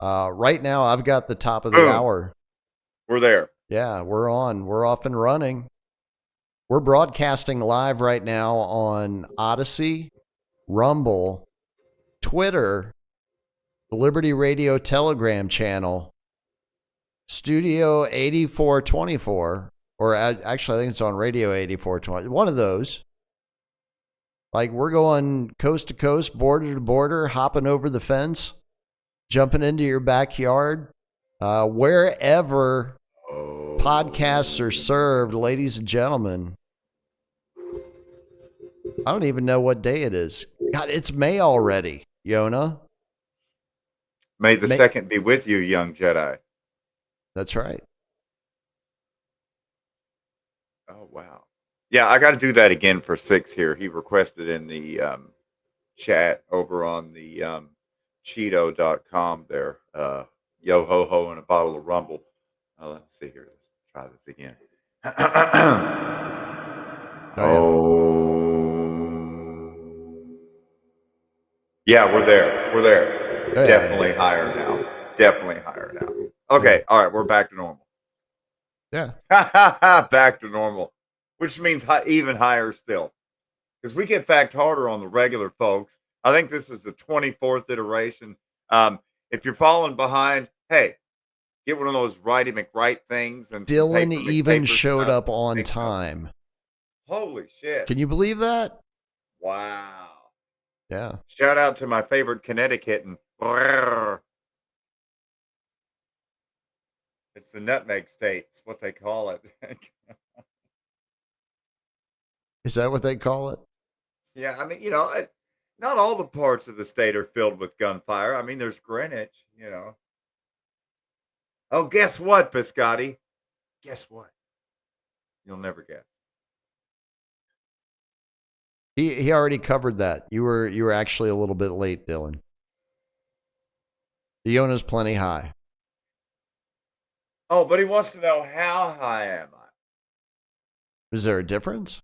Right now, I've got the top of the Boom. hour. We're there. Yeah, we're on. We're off and running. We're broadcasting live right now on Odyssey, Rumble, Twitter, the Liberty Radio Telegram channel, Studio 8424, or actually, I think it's on Radio 8420. One of those. Like, we're going coast to coast, border to border, hopping over the fence, jumping into your backyard, wherever podcasts are served, ladies and gentlemen. I don't even know what day it is. God, it's May already, Yona. May the May. second be with you, young Jedi. That's right. Oh, wow. Yeah, I got to do that again for 6 here. He requested in the chat over on the Cheeto.com there. Yo ho ho and a bottle of Rumble. Let's see here. Let's try this again. Oh, yeah. Oh. Yeah, we're there. We're there. Oh, yeah. Definitely higher now. Definitely higher now. Okay. All right. We're back to normal. Yeah. Back to normal, which means even higher still. Because we get fact harder on the regular folks. I think this is the 24th iteration. If you're falling behind, hey, get one of those Righty McWright things and some Dylan paper even McPaper showed stuff. up on Make time. Holy shit. Can you believe that? Wow. Yeah. Shout out to my favorite Connecticut and it's the nutmeg state. It's what they call it. Is that what they call it? Yeah, I mean, not all the parts of the state are filled with gunfire. I mean, there's Greenwich. Oh, guess what, Biscotti? Guess what? You'll never guess. He already covered that. You were actually a little bit late, Dylan. The Yona's plenty high. Oh, but he wants to know how high am I? Is there a difference?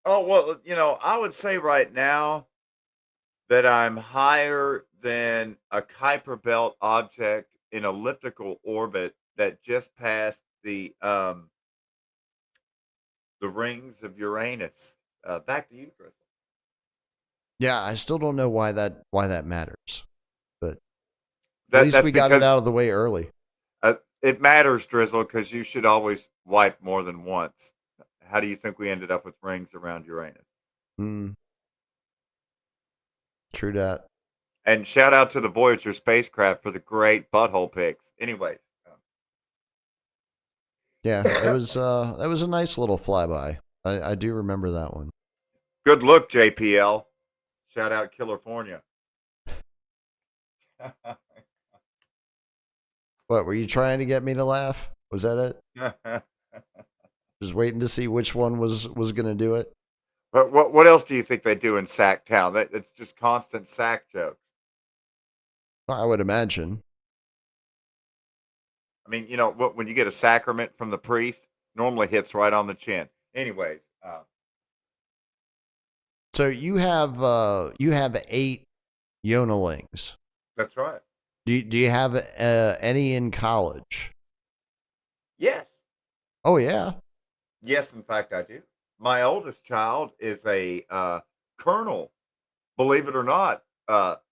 Oh, well, I would say right now that I'm higher than a Kuiper belt object in elliptical orbit that just passed the rings of Uranus. Back to you, Chris. Yeah, I still don't know why that matters, but at least That's we got it because out of the way early. it matters, Drizzle, because you should always wipe more than once. How do you think we ended up with rings around Uranus? True that. And shout out to the Voyager spacecraft for the great butthole pics. Anyways. Yeah, that was a nice little flyby. I do remember that one. Good look, JPL. Shout out California. What, were you trying to get me to laugh? Was that it? Just waiting to see which one was going to do it. But what else do you think they do in Sack Town? It's just constant sack jokes. I would imagine. I mean, when you get a sacrament from the priest, normally hits right on the chin. Anyways. So you have 8 Yonalings. That's right. Do you have any in college? Yes. Oh yeah. Yes, in fact, I do. My oldest child is a colonel. Believe it or not,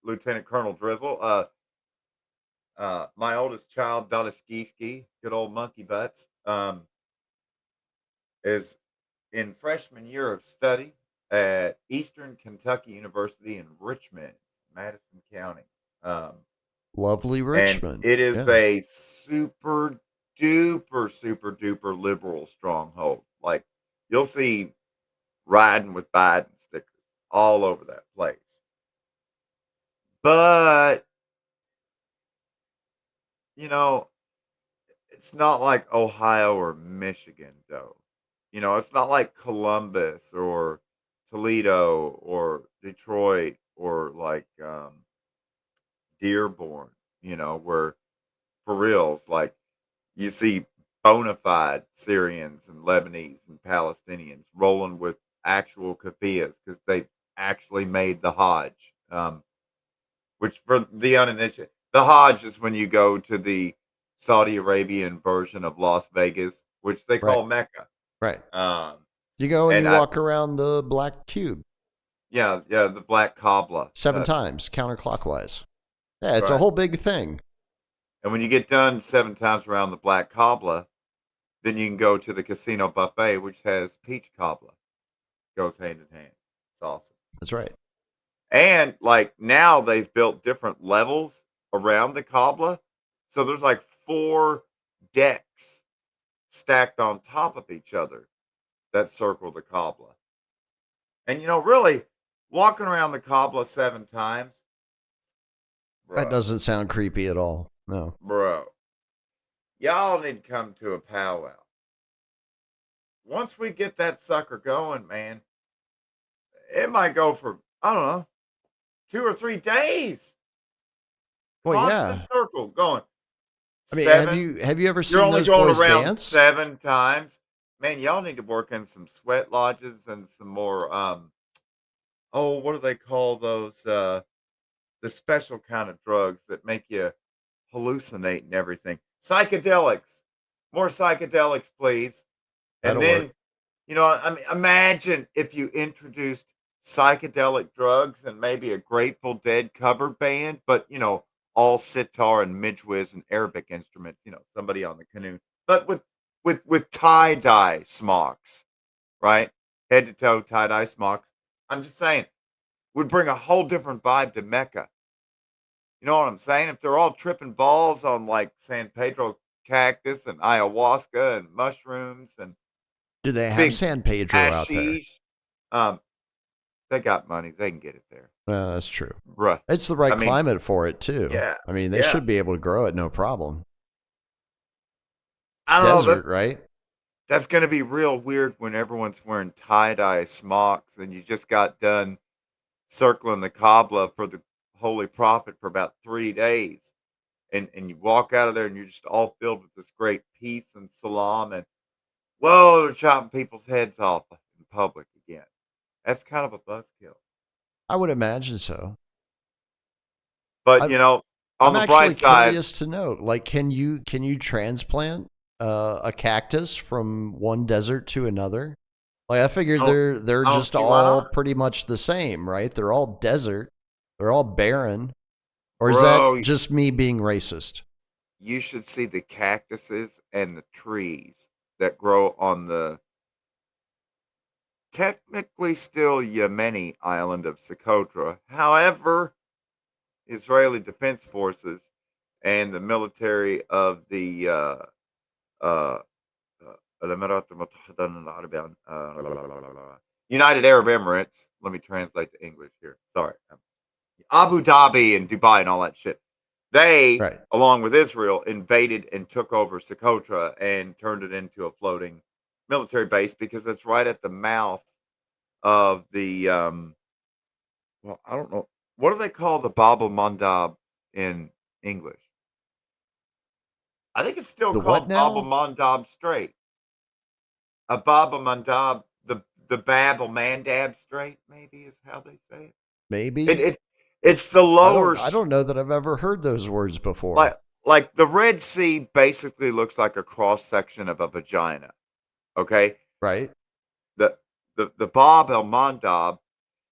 Lieutenant Colonel Drizzle. My oldest child, Dalaskiski, good old monkey butts, is in freshman year of study at Eastern Kentucky University in Richmond, Madison County. Lovely And Richmond. it is Yeah. a super duper liberal stronghold. Like, you'll see riding with Biden stickers all over that place. But, it's not like Ohio or Michigan, though. It's not like Columbus or Toledo or Detroit or like Dearborn, where for reals, like you see bona fide Syrians and Lebanese and Palestinians rolling with actual kafiyas because they actually made the Hajj. Which for the uninitiated, The Hajj is when you go to the Saudi Arabian version of Las Vegas, which they Right. call Mecca. Right. Um, You go and and you walk around the black cube yeah, the Black Kabbalah. 7 times counterclockwise. Yeah, That's it's a right. whole big thing. And when you get done 7 times around the Black Kabbalah, then you can go to the casino buffet, which has peach cobbler. Goes hand in hand. It's awesome. That's right. And like now they've built different levels around the cobbler. So there's like 4 decks stacked on top of each other that circle the cobbler. And really walking around the cobbler 7 times, That bro, doesn't sound creepy at all. No. bro, y'all need to come to a powwow. Once we get that sucker going, man, it might go for, I don't know, 2 or 3 days. Well, Constant yeah. circle going. I mean, have 7. you ever You're seen only those going boys around dance? 7 times. Man, y'all need to work in some sweat lodges and some more oh, what do they call those? The special kind of drugs that make you hallucinate and everything. Psychedelics. More psychedelics, please. And That'll work. then, I mean, imagine if you introduced psychedelic drugs and maybe a Grateful Dead cover band, but all sitar and midwiz and Arabic instruments. Somebody on the canoe, but with tie dye smocks, right? Head to toe tie dye smocks. I'm just saying, would bring a whole different vibe to Mecca. You know what I'm saying? If they're all tripping balls on like San Pedro cactus and ayahuasca and mushrooms and Do they have big San Pedro out there? hashish. Um, they got money. They can get it there. That's true. Bruh. It's the right I mean, climate for it, too. yeah, I mean, they yeah. should be able to grow it no problem. It's I don't know. desert, right? That's going to be real weird when everyone's wearing tie-dye smocks and you just got done circling the Kaaba for the Holy Prophet for about 3 days. And you walk out of there and you're just all filled with this great peace and salam and, whoa, they're chopping people's heads off in public again. That's kind of a buzzkill. I would imagine so. But, I, on I'm the bright actually side, curious to know, like, can you transplant a cactus from one desert to another? Like, I figured I don't, they're I don't just see why all not. pretty much the same, right? They're all desert. They're all barren. Or is that Bro, just me being racist? you should see the cactuses and the trees that grow on the technically still Yemeni island of Socotra. However, Israeli Defense Forces and the military of the uh, الإمارات المتحدة العربية United Arab Emirates. Let me translate the English here. Sorry. Abu Dhabi and Dubai and all that shit. They, Right. along with Israel, invaded and took over Socotra and turned it into a floating military base because it's right at the mouth of the well, I don't know. What do they call the Bab el Mandab in English? I think it's still The what called Bab el now? Mandab Strait. A Bab el Mandab, the Bab el Mandab Strait, maybe is how they say it. It, Maybe. it it's the lower I don't know that I've ever heard those words before. like the Red Sea basically looks like a cross section of a vagina. Okay, Right? the the Bab el Mandab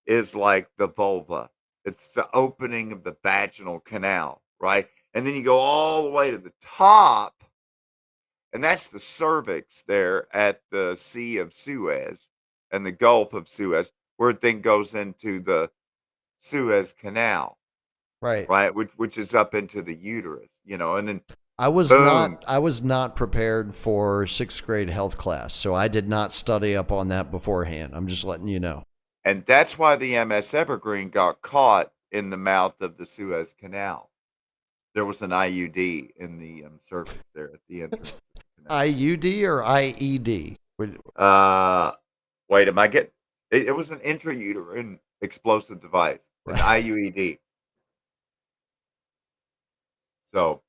is like the vulva. It's the opening of the vaginal canal, right? And then you go all the way to the top, and that's the cervix there at the Sea of Suez and the Gulf of Suez, where it then goes into the Suez Canal, Right. right? Which is up into the uterus, and then boom. I was not prepared for 6th grade health class, so I did not study up on that beforehand. I'm just letting you know. And that's why the MS Evergreen got caught in the mouth of the Suez Canal. There was an IUD in the cervix there at the entrance of the canal. IUD or IED? Uh, wait, am I get? It was an intrauterine explosive device, an Right. IUED. So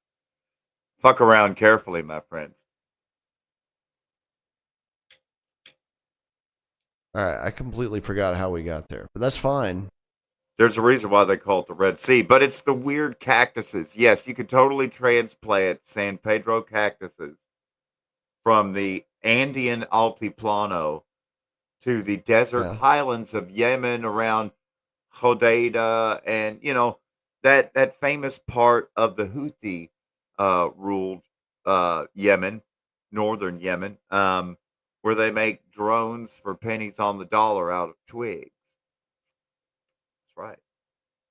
fuck around carefully, my friends. All right, I completely forgot how we got there, but that's fine. There's a reason why they call it the Red Sea, but it's the weird cactuses. Yes, you could totally transplant San Pedro cactuses from the Andean Altiplano to the desert Yeah. highlands of Yemen around Hodeida, and that famous part of the Houthi ruled Yemen, northern Yemen, where they make drones for pennies on the dollar out of twigs. That's right.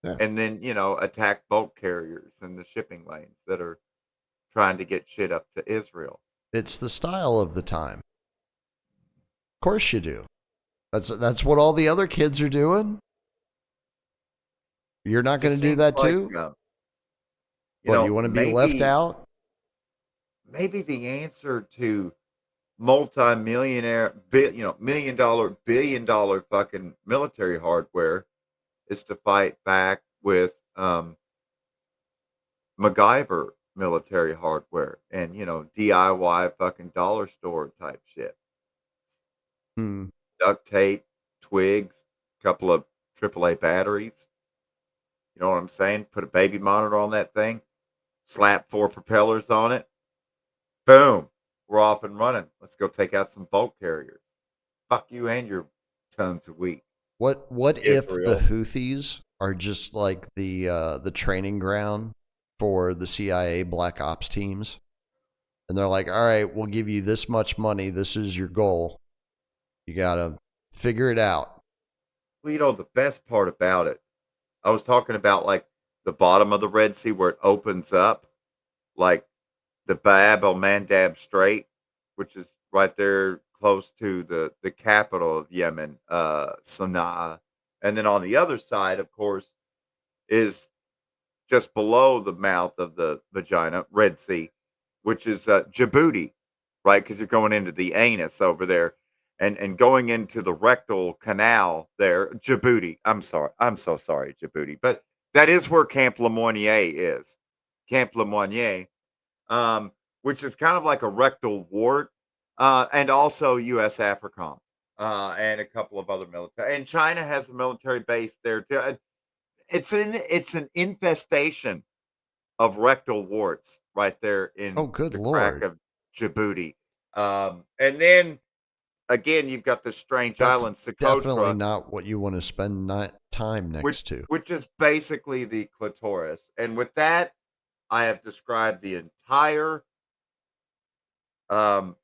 Yeah. And then attack bulk carriers in the shipping lanes that are trying to get shit up to Israel. It's the style of the time. Of course you do. That's what all the other kids are doing. You're not It going to do seems that like too? What, do you want to be left maybe out? the answer to multi-millionaire, $1 million, $1 billion fucking military hardware is to fight back with MacGyver military hardware and DIY fucking dollar store type shit. Hmm. Duct tape, twigs, couple of AAA batteries. You know what I'm saying? Put a baby monitor on that thing, slap 4 propellers on it. Boom. We're off and running. Let's go take out some bulk carriers. Fuck you and your tons of wheat, What if the Israel. Houthis are just like the training ground for the CIA black ops teams? And they're like, all right, we'll give you this much money. This is your goal. You got to figure it out. Well, the best part about it, I was talking about like the bottom of the Red Sea where it opens up, like the Bab el Mandab Strait, which is right there close to the capital of Yemen, Sana'a. And then on the other side, of course, is just below the mouth of the vagina, Red Sea, which is Djibouti, right? Because you're going into the anus over there, and going into the rectal canal there, Djibouti. I'm sorry, I'm so sorry, Djibouti, but that is where Camp Lemonnier is, Camp Lemonnier, which is kind of like a rectal wart, and also U.S. AFRICOM, and a couple of other military, and China has a military base there too. It's an infestation of rectal warts right there Oh, in good the crack Lord. of Djibouti. And then again, you've got the strange That's island definitely Socotra, not what you want to spend time which next to. which is basically the clitoris. And with that, I have described the entire um,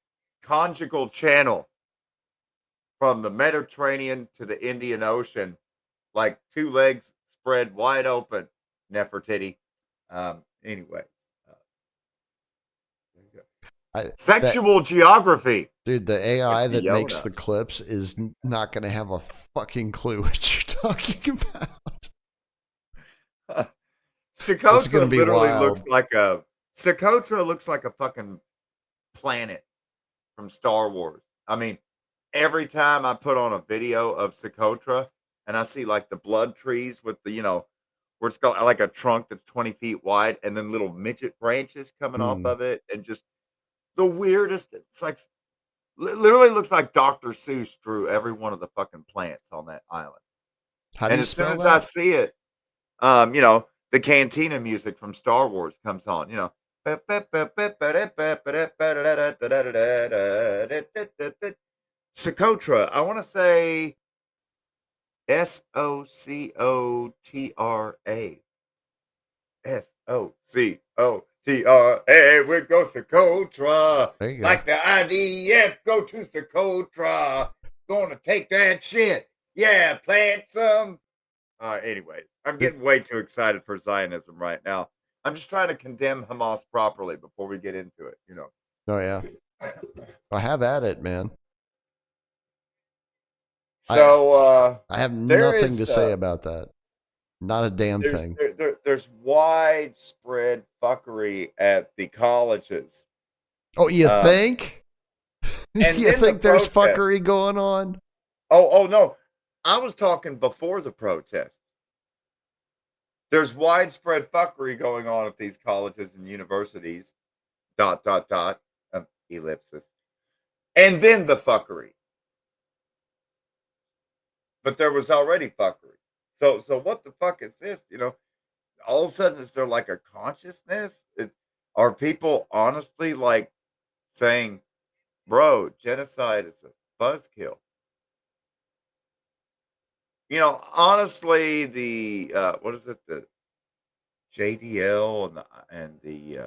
conjugal channel from the Mediterranean to the Indian Ocean, like 2 legs spread wide open, Nefertiti. Anyways, uh, there you go. I that Sexual geography Dude, the with AI that makes Yona. the clips is not going to have a fucking clue what you're talking about. This is going to Socotra be literally looks wild. like a Socotra looks like a fucking planet from Star Wars. I mean, every time I put on a video of Socotra and I see like the blood trees with where it's got like a trunk that's 20 feet wide and then little midget branches coming off Hmm. of it and just the weirdest. It's like literally looks like Dr. Seuss drew every one of the fucking plants on that island. How do And you as soon spell as I that? see it, the cantina music from Star Wars comes on, Socotra. I want to say Socotra. Socotra. We go Socotra. There you go. Like the IDF, go to Socotra. Gonna take that shit. Yeah, plant some. Anyways, I'm It, getting way too excited for Zionism right now. I'm just trying to condemn Hamas properly before we get into it. oh, yeah. I have at it, man. I So I have there nothing to is say about that. Not a damn thing. there's widespread fuckery at the colleges, Oh, you um, think? and You then the think there's protest. fuckery going on? Oh no, I was talking before the protests. There's widespread fuckery going on at these colleges and universities. Dot dot dot. Ellipsis. And then the fuckery. But there was already fuckery. So what the fuck is this? All of a sudden, is there like a consciousness? Are people honestly like saying, "Bro, genocide is a buzzkill"? Honestly, the what is it? The JDL and the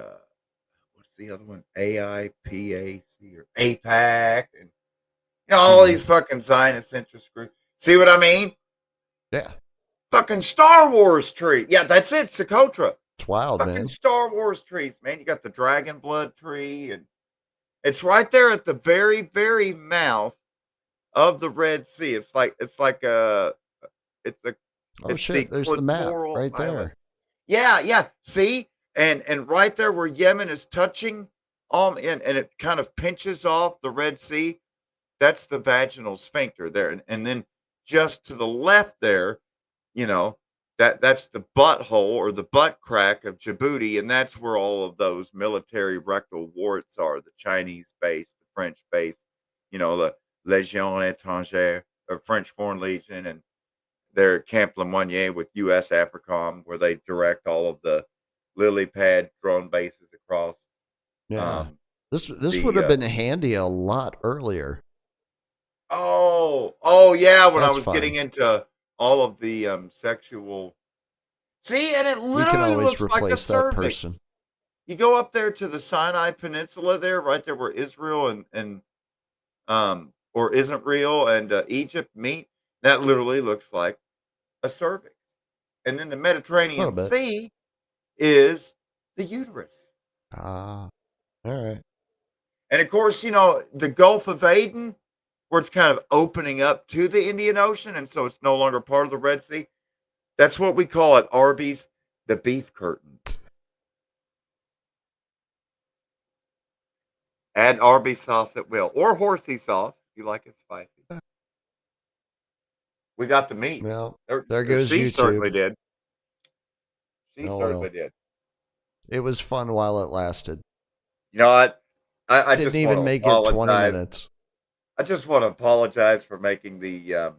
what's the other one? AIPAC or APAC and all Mhm. these fucking Zionist interest groups. See what I mean? Yeah. Fucking Star Wars tree. Yeah, that's it. Socotra. It's wild, Fucking man. Star Wars trees, man. You got the dragon blood tree, and it's right there at the very, very mouth of the Red Sea. It's like it's a Oh it's the shit, there's the map clitoral right island. there. Yeah, yeah. See? And right there where Yemen is touching and it kind of pinches off the Red Sea, that's the vaginal sphincter there. And then just to the left there, you know, that's the butthole or the butt crack of Djibouti, and that's where all of those military rectal warts are, the Chinese base, the French base, the Légion étrangère or French Foreign Legion, and they're at Camp Lemonnier with US AFRICOM, where they direct all of the lily pad drone bases across. Yeah. Um, This would the have been handy a lot earlier. oh yeah, when I That's was getting fine. into all of the sexual. See, and it We can literally always looks like a replace that cervix. person. You go up there to the Sinai Peninsula there, right there where Israel and or isn't real and Egypt meet. That literally looks like a cervix. And then the A little Mediterranean bit. Sea is the uterus. Ah, all right. And of course, the Gulf of Aden, where it's kind of opening up to the Indian Ocean, and so it's no longer part of the Red Sea. That's what we call at Arby's the beef curtain. Add Arby's sauce at will, or horsey sauce if you like it spicy. We got the meats. Well, there goes She YouTube. certainly did. She Oh certainly well. did. It was fun while it lasted. You know what? I Didn't just want even to make it 20 apologize. minutes. I just want to apologize for making the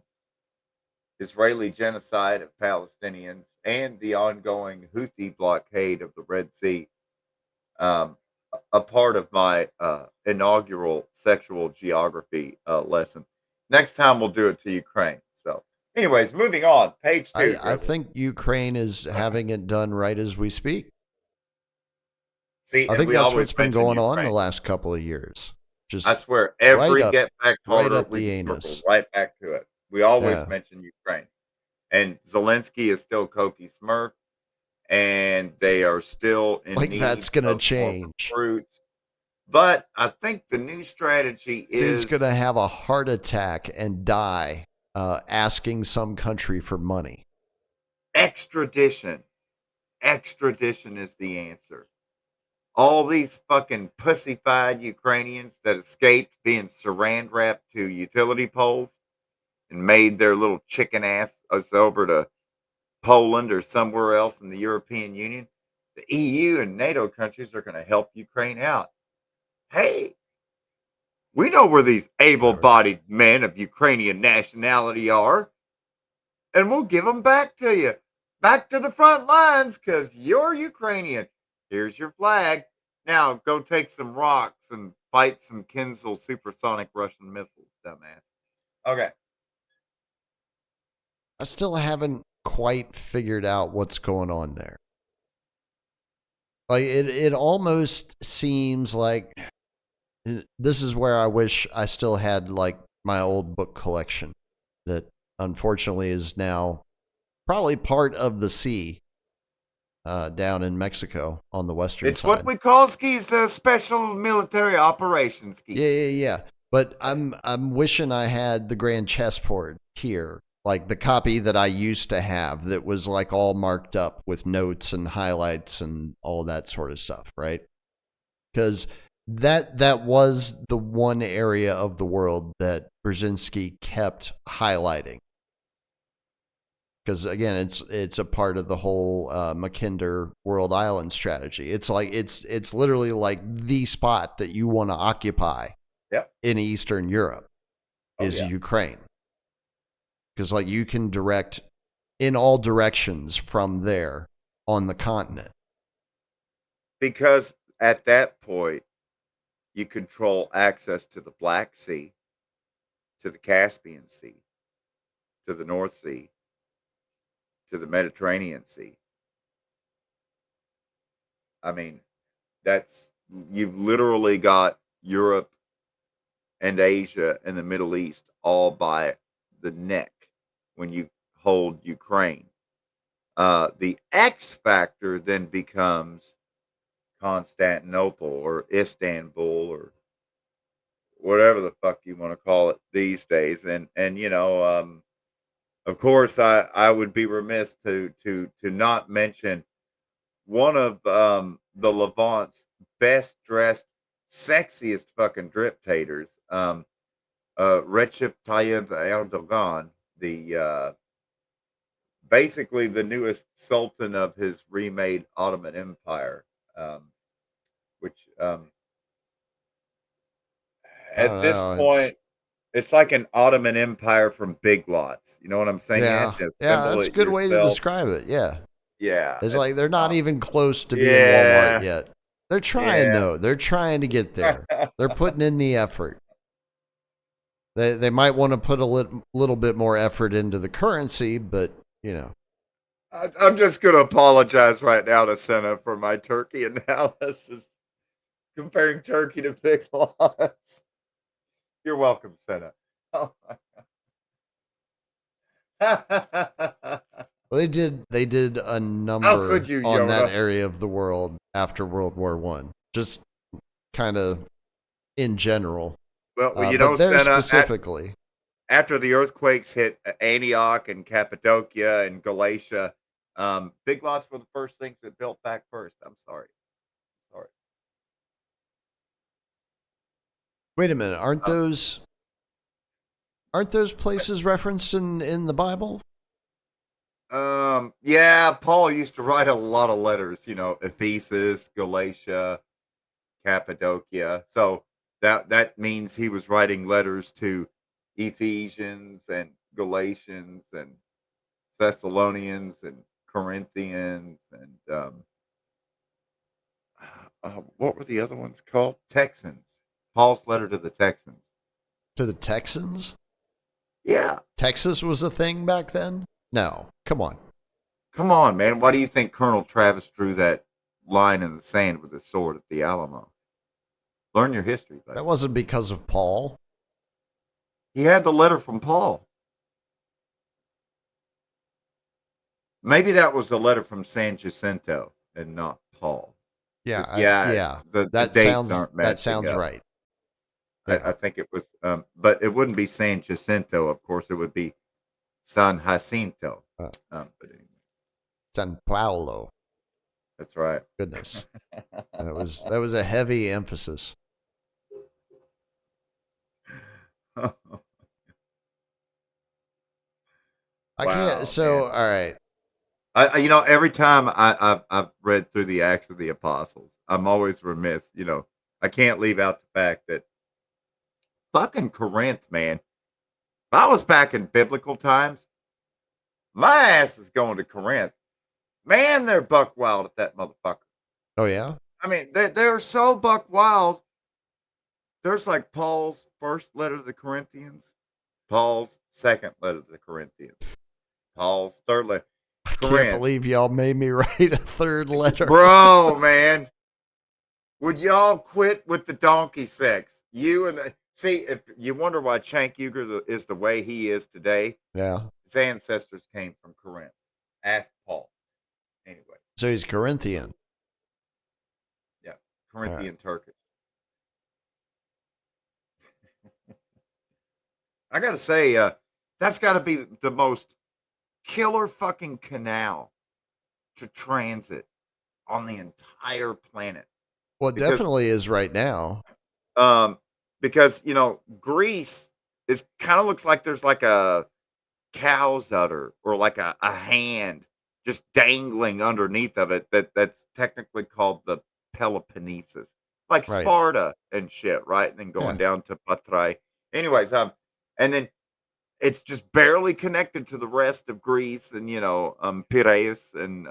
Israeli genocide of Palestinians and the ongoing Houthi blockade of the Red Sea um, a part of my inaugural sexual geography lesson. Next time we'll do it to Ukraine. So, anyways, moving on. Page two, I Grizzly. think Ukraine is having it done right as we speak. See, I and think we that's always what's been mention going on the Ukraine. last couple of years. I Just swear, right every up, Get Back right Harder, up we the just circle anus. right back to it. We always Yeah. mention Ukraine. And Zelensky is still Koki Smurf, and they are still in Like need that's going to of more change. recruits. But I think the new strategy Dude's going is to have a heart attack and die asking some country for money. extradition. Extradition is the answer. All these fucking pussyfied Ukrainians that escaped being saran wrapped to utility poles and made their little chicken ass us over to Poland or somewhere else in the European Union. The EU and NATO countries are going to help Ukraine out. Hey, we know where these able bodied men of Ukrainian nationality are, and we'll give them back to you. Back to the front lines because you're Ukrainian. Here's your flag. Now go take some rocks and fight some Kinzhal supersonic Russian missiles, dumbass. Okay. I still haven't quite figured out what's going on there. Like it almost seems like this is where I wish I still had like my old book collection that unfortunately is now probably part of the sea down in Mexico on the western It's what side. we call skis special military operations skis. Yeah. But I'm wishing I had the grand chessboard here, like the copy that I used to have that was like all marked up with notes and highlights and all that sort of stuff, right? Because that was the one area of the world that Brzezinski kept highlighting. Because again, it's a part of the whole Mackinder World Island strategy. It's like it's literally like the spot that you want to occupy in Eastern Europe is Ukraine. Because like you can direct in all directions from there on the continent. Because at that point, you control access to the Black Sea, to the Caspian Sea, to the North Sea, to the Mediterranean Sea. I mean, that's you've literally got Europe and Asia and the Middle East all by the neck when you hold Ukraine. The X factor then becomes Constantinople or Istanbul or whatever the fuck you want to call it these days. And of course, I would be remiss to not mention one of the Levant's best dressed, sexiest fucking drip taters, Recep Tayyip Erdogan, the basically the newest sultan of his remade Ottoman Empire, which I at don't this know. point it's like an Ottoman Empire from Big Lots. You know what I'm saying? Yeah, yeah, Assemble that's a it good way to yourself. describe it. Yeah, Yeah, it's like it's they're not even close to being Walmart yeah, yet. They're trying yeah. though. They're trying to get there. They're putting in the effort. They might want to put a little bit more effort into the currency, but you know. I'm just going to apologize right now to Senna for my turkey analysis, comparing turkey to Big Lots. You're welcome, Senna. Oh my. Well, they did a How could number you, on that Yona? area of the world after World War One, just kind of in general, Well, but there Senna, specifically. after the earthquakes hit Antioch and Cappadocia and Galatia, Big Lots were the first things that built back first. I'm sorry. Sorry. Wait a minute, Uh, aren't those places referenced in the Bible? yeah, Paul used to write a lot of letters, Ephesus, Galatia, Cappadocia. So that means he was writing letters to Ephesians and Galatians and Thessalonians and Corinthians and what were the other ones called? Texans. Paul's letter to the Texans. To the Texans? Yeah. Texas was a thing back then? No, come on. Come on, man. Why do you think Colonel Travis drew that line in the sand with his sword at the Alamo? Learn your history, That buddy. wasn't because of Paul. He had the letter from Paul. Maybe that was the letter from San Jacinto and not Paul. Yeah, Because yeah, yeah. the dates aren't That matching sounds up. right. I Yeah, think it was, but it wouldn't be San Jacinto. Of course, it would be San Jacinto. uh, But anyway, San Paulo. that's right. Goodness, that was a heavy emphasis. I can't. Wow, So, man. all right. Every time I've read through the Acts of the Apostles, I'm always remiss. I can't leave out the fact that fucking Corinth, man. If I was back in biblical times, my ass is going to Corinth. Man, they're buck wild at that motherfucker. Oh yeah. I mean, they're so buck wild. There's like Paul's first letter to the Corinthians, Paul's second letter to the Corinthians, Paul's third letter. I can't Corinth, believe y'all made me write a third letter. bro, man. Would y'all quit with the donkey sex? You and see, if you wonder why Cenk Uygur is the way he is today, Yeah. his ancestors came from Corinth. Ask Paul. Anyway, So he's Corinthian. yeah, All right. Corinthian Turkish. I gotta say, that's got to be the most killer fucking canal to transit on the entire planet Well, it because definitely is right now. um Greece is kind of looks like there's like a cow's udder or like a hand just dangling underneath of it that's technically called the Peloponnesus, like Right. Sparta and shit, right? And then going Yeah. down to Patrai. Anyways, and then it's just barely connected to the rest of Greece and, Piraeus and,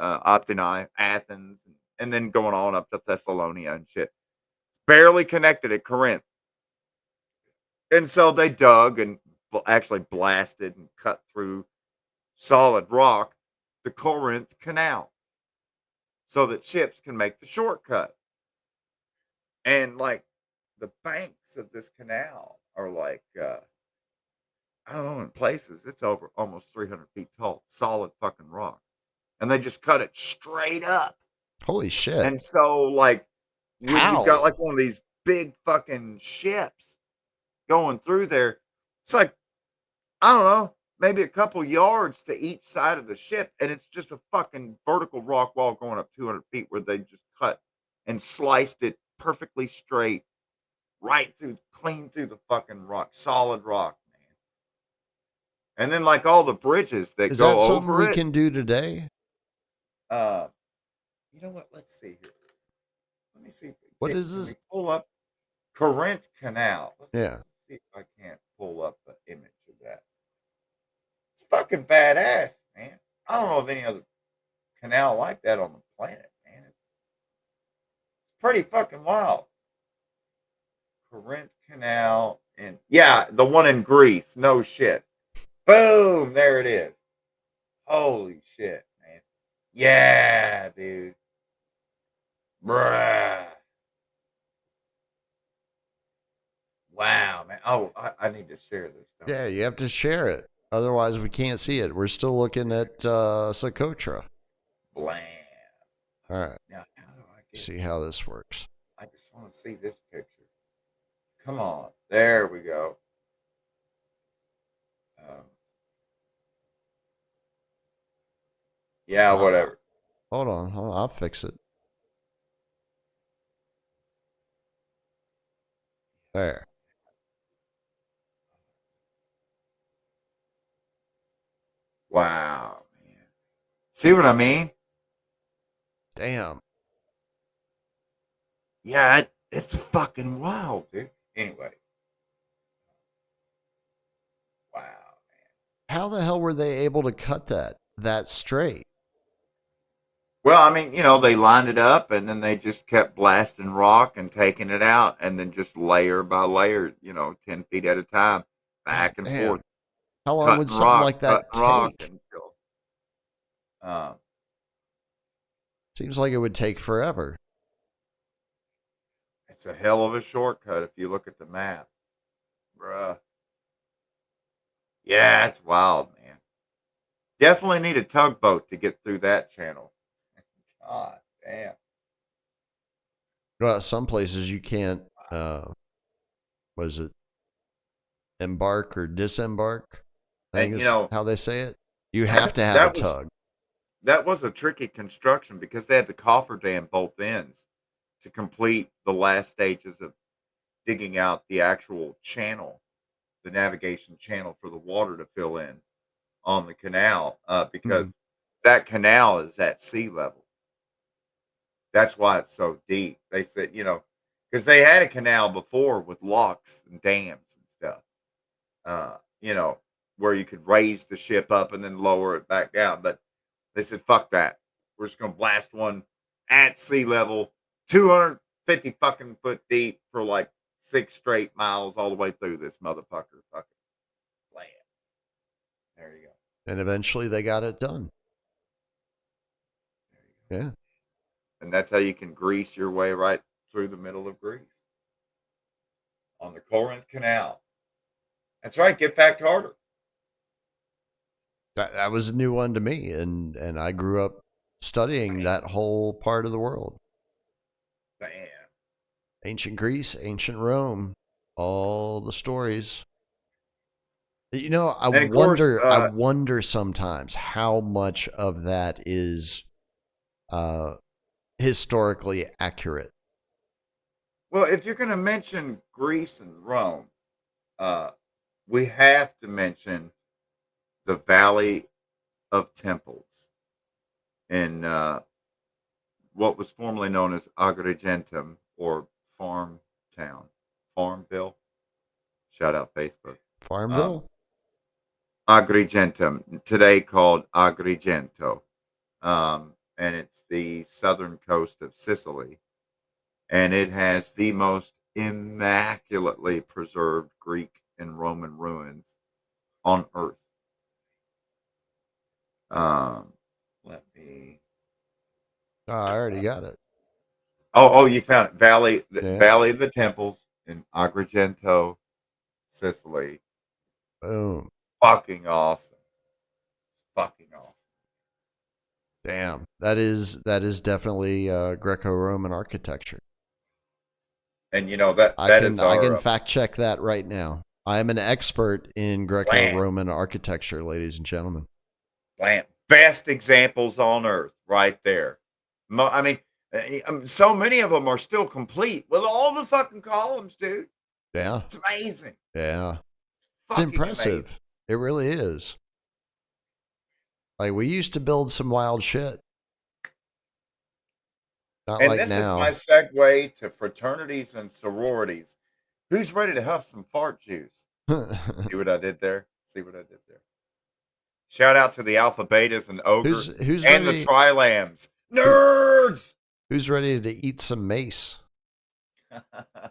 Athens, and then going on up to Thessalonica and shit. Barely connected at Corinth. And so they dug and actually blasted and cut through solid rock the Corinth Canal so that ships can make the shortcut. And like the banks of this canal are like, I don't know, in places it's over almost 300 feet tall, solid fucking rock. And they just cut it straight up. Holy shit. And so, like, when you've got How? like one of these big fucking ships going through there, it's like, I don't know, maybe a couple yards to each side of the ship. And it's just a fucking vertical rock wall going up 200 feet where they just cut and sliced it perfectly straight, right through, clean through the fucking rock, solid rock, man. And then, like, all the bridges that Is that go something over we it. can do today? Uh, you know what? Let's see here. Let me see. What is Can we this? pull up Corinth Canal? Let's Yeah. see if I can't pull up the image of that. It's fucking badass, man. I don't know of any other canal like that on the planet, man. It's pretty fucking wild. Corinth Canal and yeah, the one in Greece. No shit. Boom, there it is. Holy shit, man. Yeah, dude. Bruh. Wow, man. Oh, I need to share this. Yeah, you have to share it. Otherwise, we can't see it. We're still looking at Socotra. Blam. All right. Now, how do I get? See how this works. I just want to see this picture. Come on. There we go. Um, yeah, whatever. Hold on. I'll fix it. There. Wow, man. See what I mean? Damn. Yeah, it's fucking wild, dude. Anyway. Wow, man. How the hell were they able to cut that straight? Well, I mean, they lined it up and then they just kept blasting rock and taking it out and then just layer by layer, 10 feet at a time, God back and damn. forth, How long would something like that cutting rock take? until. Uh, Seems like it would take forever. it's a hell of a shortcut if you look at the map, bruh. Yeah, it's wild, man. Definitely need a tugboat to get through that channel. God damn. Well, some places you can't. What is it? Embark or disembark? I think And is how they say it. You have that to have a that was tug. that was a tricky construction because they had the cofferdam both ends to complete the last stages of digging out the actual channel, the navigation channel for the water to fill in on the canal, Mhm. because that canal is at sea level. That's why it's so deep. They said, because they had a canal before with locks and dams and stuff, uh, you know, where you could raise the ship up and then lower it back down. But they said, fuck that. We're just going to blast one at sea level, 250 fucking foot deep for like 6 straight miles all the way through this motherfucker fucking land. There you go. And eventually they got it done. There you go. Yeah. And that's how you can grease your way right through the middle of Greece on the Corinth Canal. That's right. Get back harder. That was a new one to me, and I grew up studying Man, that whole part of the world. man. Ancient Greece, ancient Rome, all the stories. I And of course, wonder sometimes how much of that is uh, historically accurate. well, if you're going to mention Greece and Rome, uh, we have to mention the Valley of Temples in what was formerly known as Agrigentum or Farm Town, Farmville. Shout out Facebook. Um, Farmville? Agrigentum, today called Agrigento. And it's the southern coast of Sicily. And it has the most immaculately preserved Greek and Roman ruins on earth. Um, let me. Oh, I already got it. Oh, you found it. Yeah. Valley of the Temples in Agrigento, Sicily. Boom. Fucking awesome. Fucking awesome. Damn. That is definitely Greco-Roman architecture. And that I that can is I can our fact check that right now. I am an expert in plan. Greco-Roman architecture, ladies and gentlemen. Plan. Best examples on earth, right there. I mean, so many of them are still complete with all the fucking columns, dude. Yeah. It's amazing. Yeah. It's Fucking amazing. impressive. It really is. Like we used to build some wild shit. Not And like this is my now. segue to fraternities and sororities. Who's ready to huff some fart juice? See what I did there? See what I did there? Shout out to the alpha betas and ogre who's and the ready trilambs. who, Nerds! who's ready to eat some mace?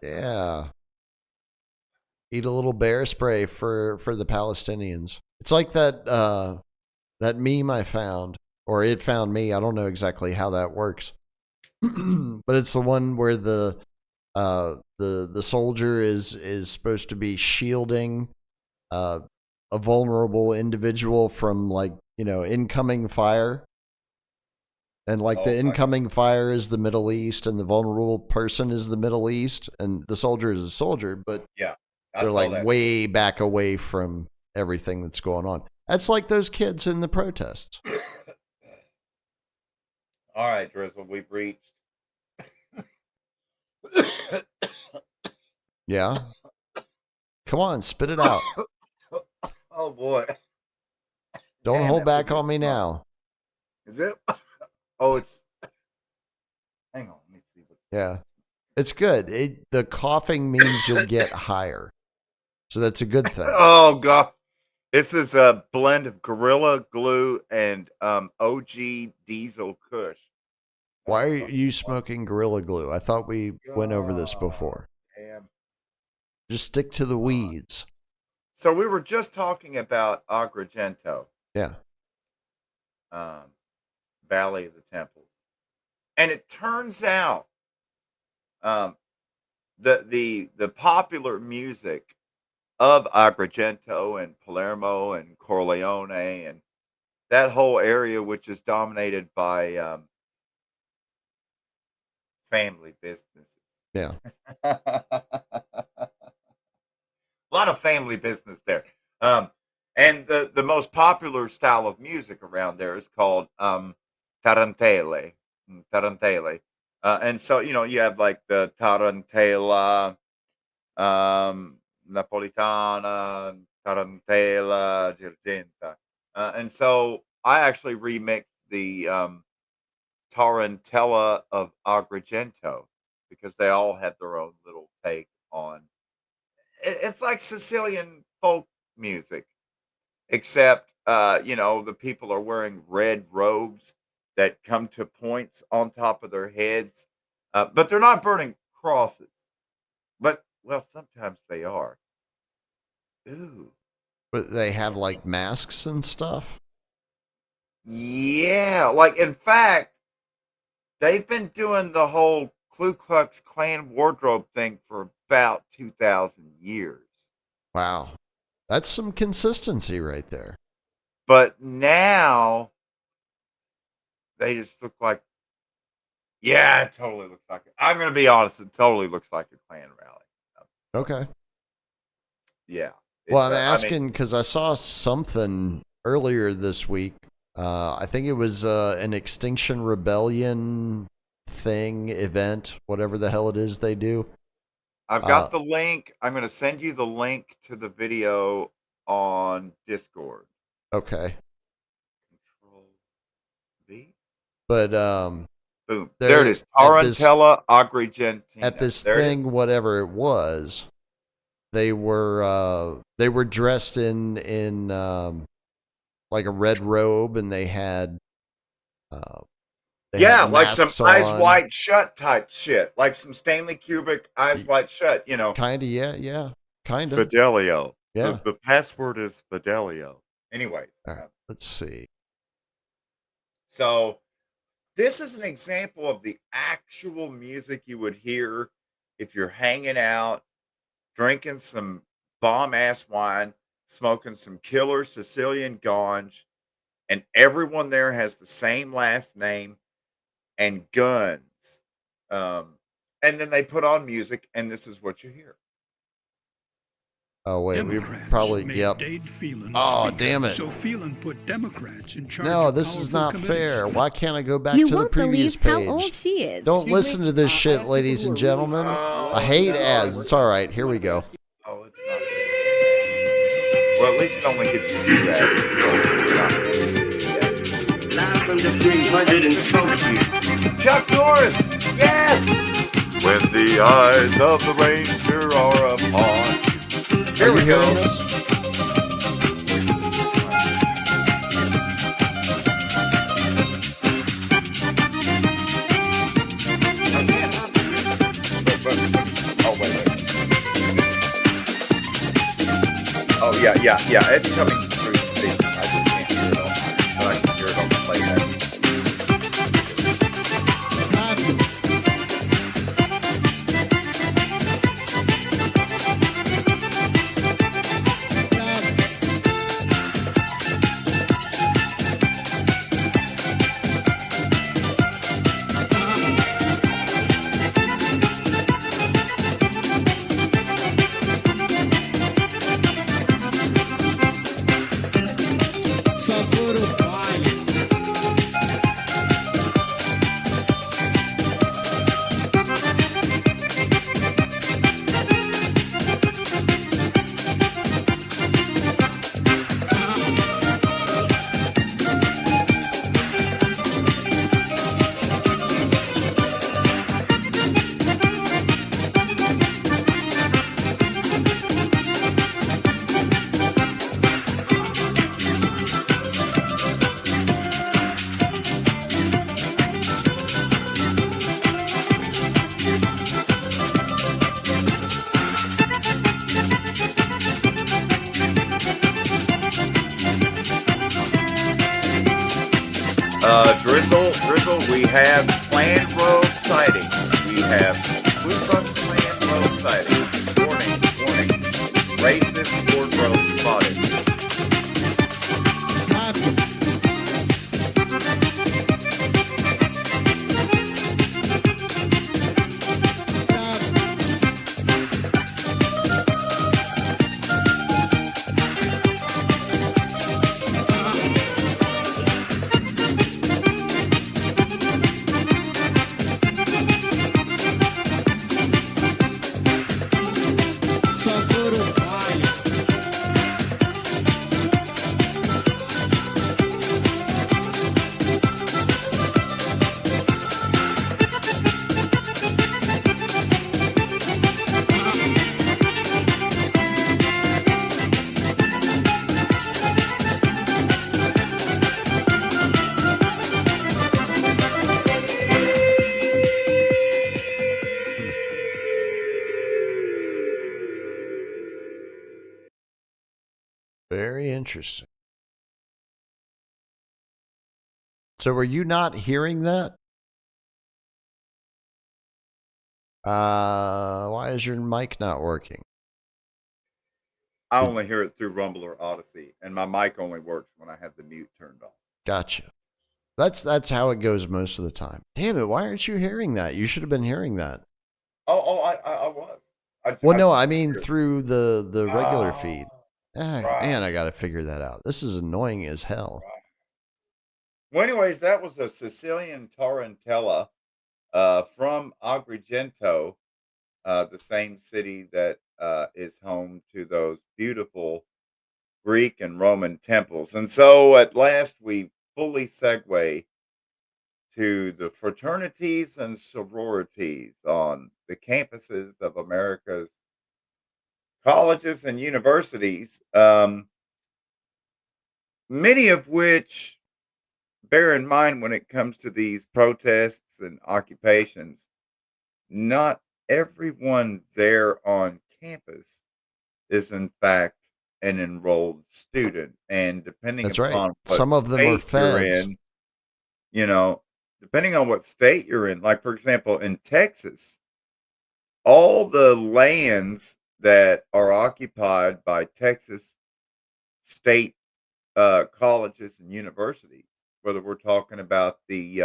Yeah. Eat a little bear spray for the Palestinians. It's like that meme I found, or it found me. I don't know exactly how that works, but it's the one where the soldier is supposed to be shielding uh, a vulnerable individual from like incoming fire, and like the Oh my God. incoming fire is the Middle East, and the vulnerable person is the Middle East, and the soldier is a soldier, but Yeah, I they're saw like that. way back away from everything that's going on. That's like those kids in the protests. All right, Drizzle, we've reached. Yeah. Come on, spit it out. Oh boy. Don't Damn, hold that back booger's on me strong. now. Is it? Oh, it's. Hang on, let me see. Yeah. It's good. The coughing means you'll get higher. So that's a good thing. Oh God. This is a blend of Gorilla Glue and OG Diesel Kush. Why Oh are fucking you smoking Gorilla Glue? I thought we went over this God. before. Damn. Just stick to the weeds. So we were just talking about Agrigento, Yeah. um, Valley of the Temples, and it turns out um, the popular music of Agrigento and Palermo and Corleone and that whole area, which is dominated by family businesses. Yeah. A lot of family business there. Um, and the most popular style of music around there is called tarantelle. Tarantelle. And so, you have like the tarantella, napolitana, tarantella, girgenta. And so I actually remixed the tarantella of Agrigento because they all have their own little take on it's like Sicilian folk music, except the people are wearing red robes that come to points on top of their heads, but they're not burning crosses. But well, sometimes they are. Ooh, But they have like masks and stuff. yeah. Like in fact, they've been doing the whole Ku Klux Klan wardrobe thing for about 2,000 years. Wow. That's some consistency right there. But now they just look like yeah, it totally looks like it. I'm gonna be honest, it totally looks like a Klan rally. So, Okay. yeah, Well, it I'm does. I mean, asking because I saw something earlier this week. I think it was an Extinction Rebellion thing, event, whatever the hell it is they do. I've Uh, got the link. I'm gonna send you the link to the video on Discord. okay. Control V. But Boom. There it they're is. Tarantella at Agrigentina. this There it is. thing, whatever it was, they were They were dressed in like a red robe, and uh, they had Yeah, like some masks Eyes on. Wide Shut type shit, like some Stanley Kubrick Eyes Wide Shut. Kind of, yeah, kind of, Fidelio. yeah. The password is Fidelio. Anyways, All right, let's see. so this is an example of the actual music you would hear if you're hanging out, drinking some bomb ass wine, smoking some killer Sicilian ganj, and everyone there has the same last name and guns. Um, and then they put on music, and this is what you hear. Oh wait, we Democrats probably made Dade Phelan Oh, speaker, damn it! so Phelan put Democrats in charge No, of this is powerful not committees. fair. Why can't I go back You to the won't previous believe how page? old she is. Don't listen to this shit, ask ladies people and who are really gentlemen. Oh, I hate no. ads. It's all right. Here we go. Oh, it's not good. Well, at least it only gives you 2 ads. live from the 340. Chuck Norris, yes! When the eyes of the ranger are upon you. Here we go. Oh, wait. Oh, yeah. It's coming through the speaker. I just can't hear it on mine, but I can hear it on the playback. Drizzle, we have planned road sighting. We have Bluefront planned road sighting. Warning. Racist wardrobe spotted. Very interesting. So were you not hearing that? Why is your mic not working? I only hear it through Rumble or Odyssey, and my mic only works when I have the mute turned on. Gotcha. That's how it goes most of the time. Damn it! Why aren't you hearing that? You should have been hearing that. I was. Well, no, I mean through the regular Oh, feed. right. Man, I got to figure that out. This is annoying as hell. Right. Well, anyways, that was a Sicilian tarantella from Agrigento, the same city that is home to those beautiful Greek and Roman temples. And so at last we fully segue to the fraternities and sororities on the campuses of America's colleges and universities, many of which bear in mind when it comes to these protests and occupations, not everyone there on campus is in fact an enrolled student. And depending That's right. upon what Some of them are state you're feds. in, you know, depending on what state you're in, like for example, in Texas, all the lands that are occupied by Texas state colleges and universities, whether we're talking about the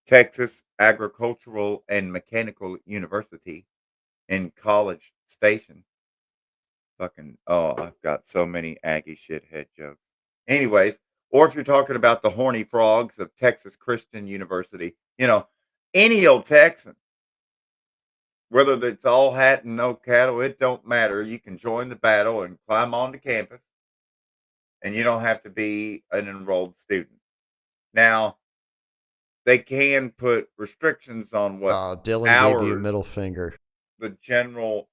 Texas Agricultural and Mechanical University in College Station. Fucking, oh, I've got so many Aggie shithead jokes. Anyways, or if you're talking about the horny frogs of Texas Christian University, any old Texan, whether it's all hat and no cattle, it don't matter. You can join the battle and climb onto campus, and you don't have to be an enrolled student. Now, they can put restrictions on what Dylan gave you a hours middle finger. the general.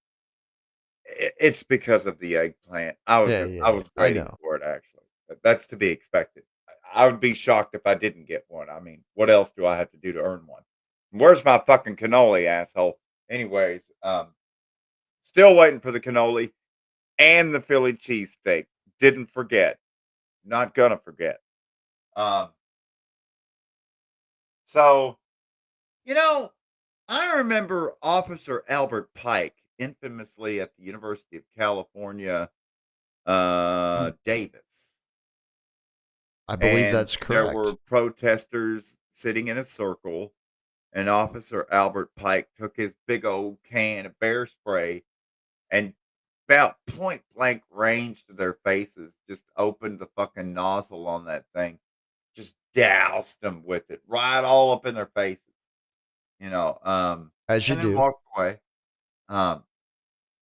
It's because of the eggplant. I was Yeah. I waiting know. for it, actually. That's to be expected. I would be shocked if I didn't get one. I mean, what else do I have to do to earn one? Where's my fucking cannoli, asshole? Anyways, still waiting for the cannoli and the Philly cheesesteak. Didn't forget. Not gonna forget. Um, so, you know, I remember Officer Albert Pike, infamously at the University of California, Davis. I believe And that's there were correct. protesters sitting in a circle, and Officer Albert Pike took his big old can of bear spray and about point blank range to their faces, just opened the fucking nozzle on that thing, just doused them with it right all up in their faces, As you and then do. walked away. Um,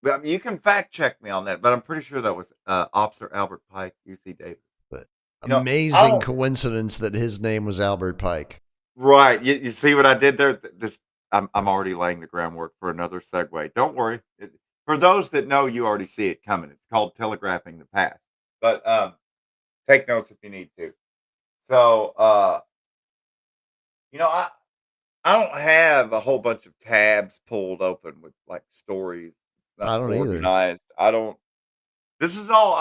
but I mean, you can fact check me on that, but I'm pretty sure that was Officer Albert Pike, UC Davis. But You know, I amazing don't coincidence that his name was Albert Pike. Right. You see what I did there? This I'm already laying the groundwork for another segue. Don't worry. For those that know, you already see it coming. It's called telegraphing the past. But take notes if you need to. So you know, I don't have a whole bunch of tabs pulled open with like stories. It's not I don't either. organized. I don't. This is all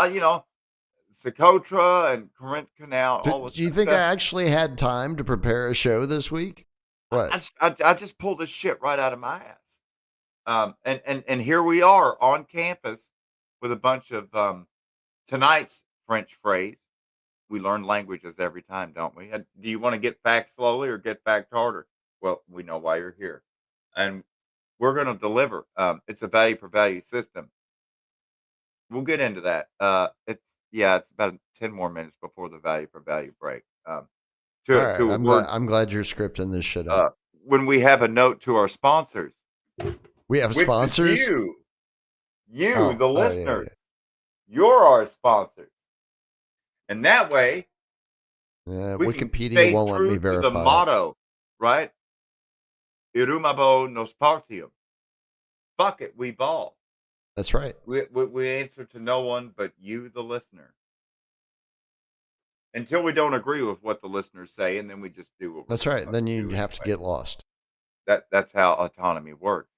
Socotra and Corinth Canal, Do all this you good think I stuff. actually had time to prepare a show this week? What? I just pulled this shit right out of my ass. And here we are on campus with a bunch of tonight's French phrase. We learn languages every time, don't we? Do you want to get back slowly or get back harder? Well, we know why you're here, and we're going to deliver. It's a value for value system. We'll get into that. It's about 10 more minutes before the value for value break. All To right. a I'm word, I'm glad you're scripting this shit up. uh, when we have a note to our sponsors, We have which is sponsors? you, the Yeah. listeners. You're our sponsors. And that way, we can Wikipedia stay won't let me true to the verify it. motto, right? Irumabo nos partium. Fuck it, we ball. That's right. We answer to no one but you, the listener. Until we don't agree with what the listeners say, and then we just do what we're That's going to right. Then fucking you do have to anyway. get lost. That's how autonomy works.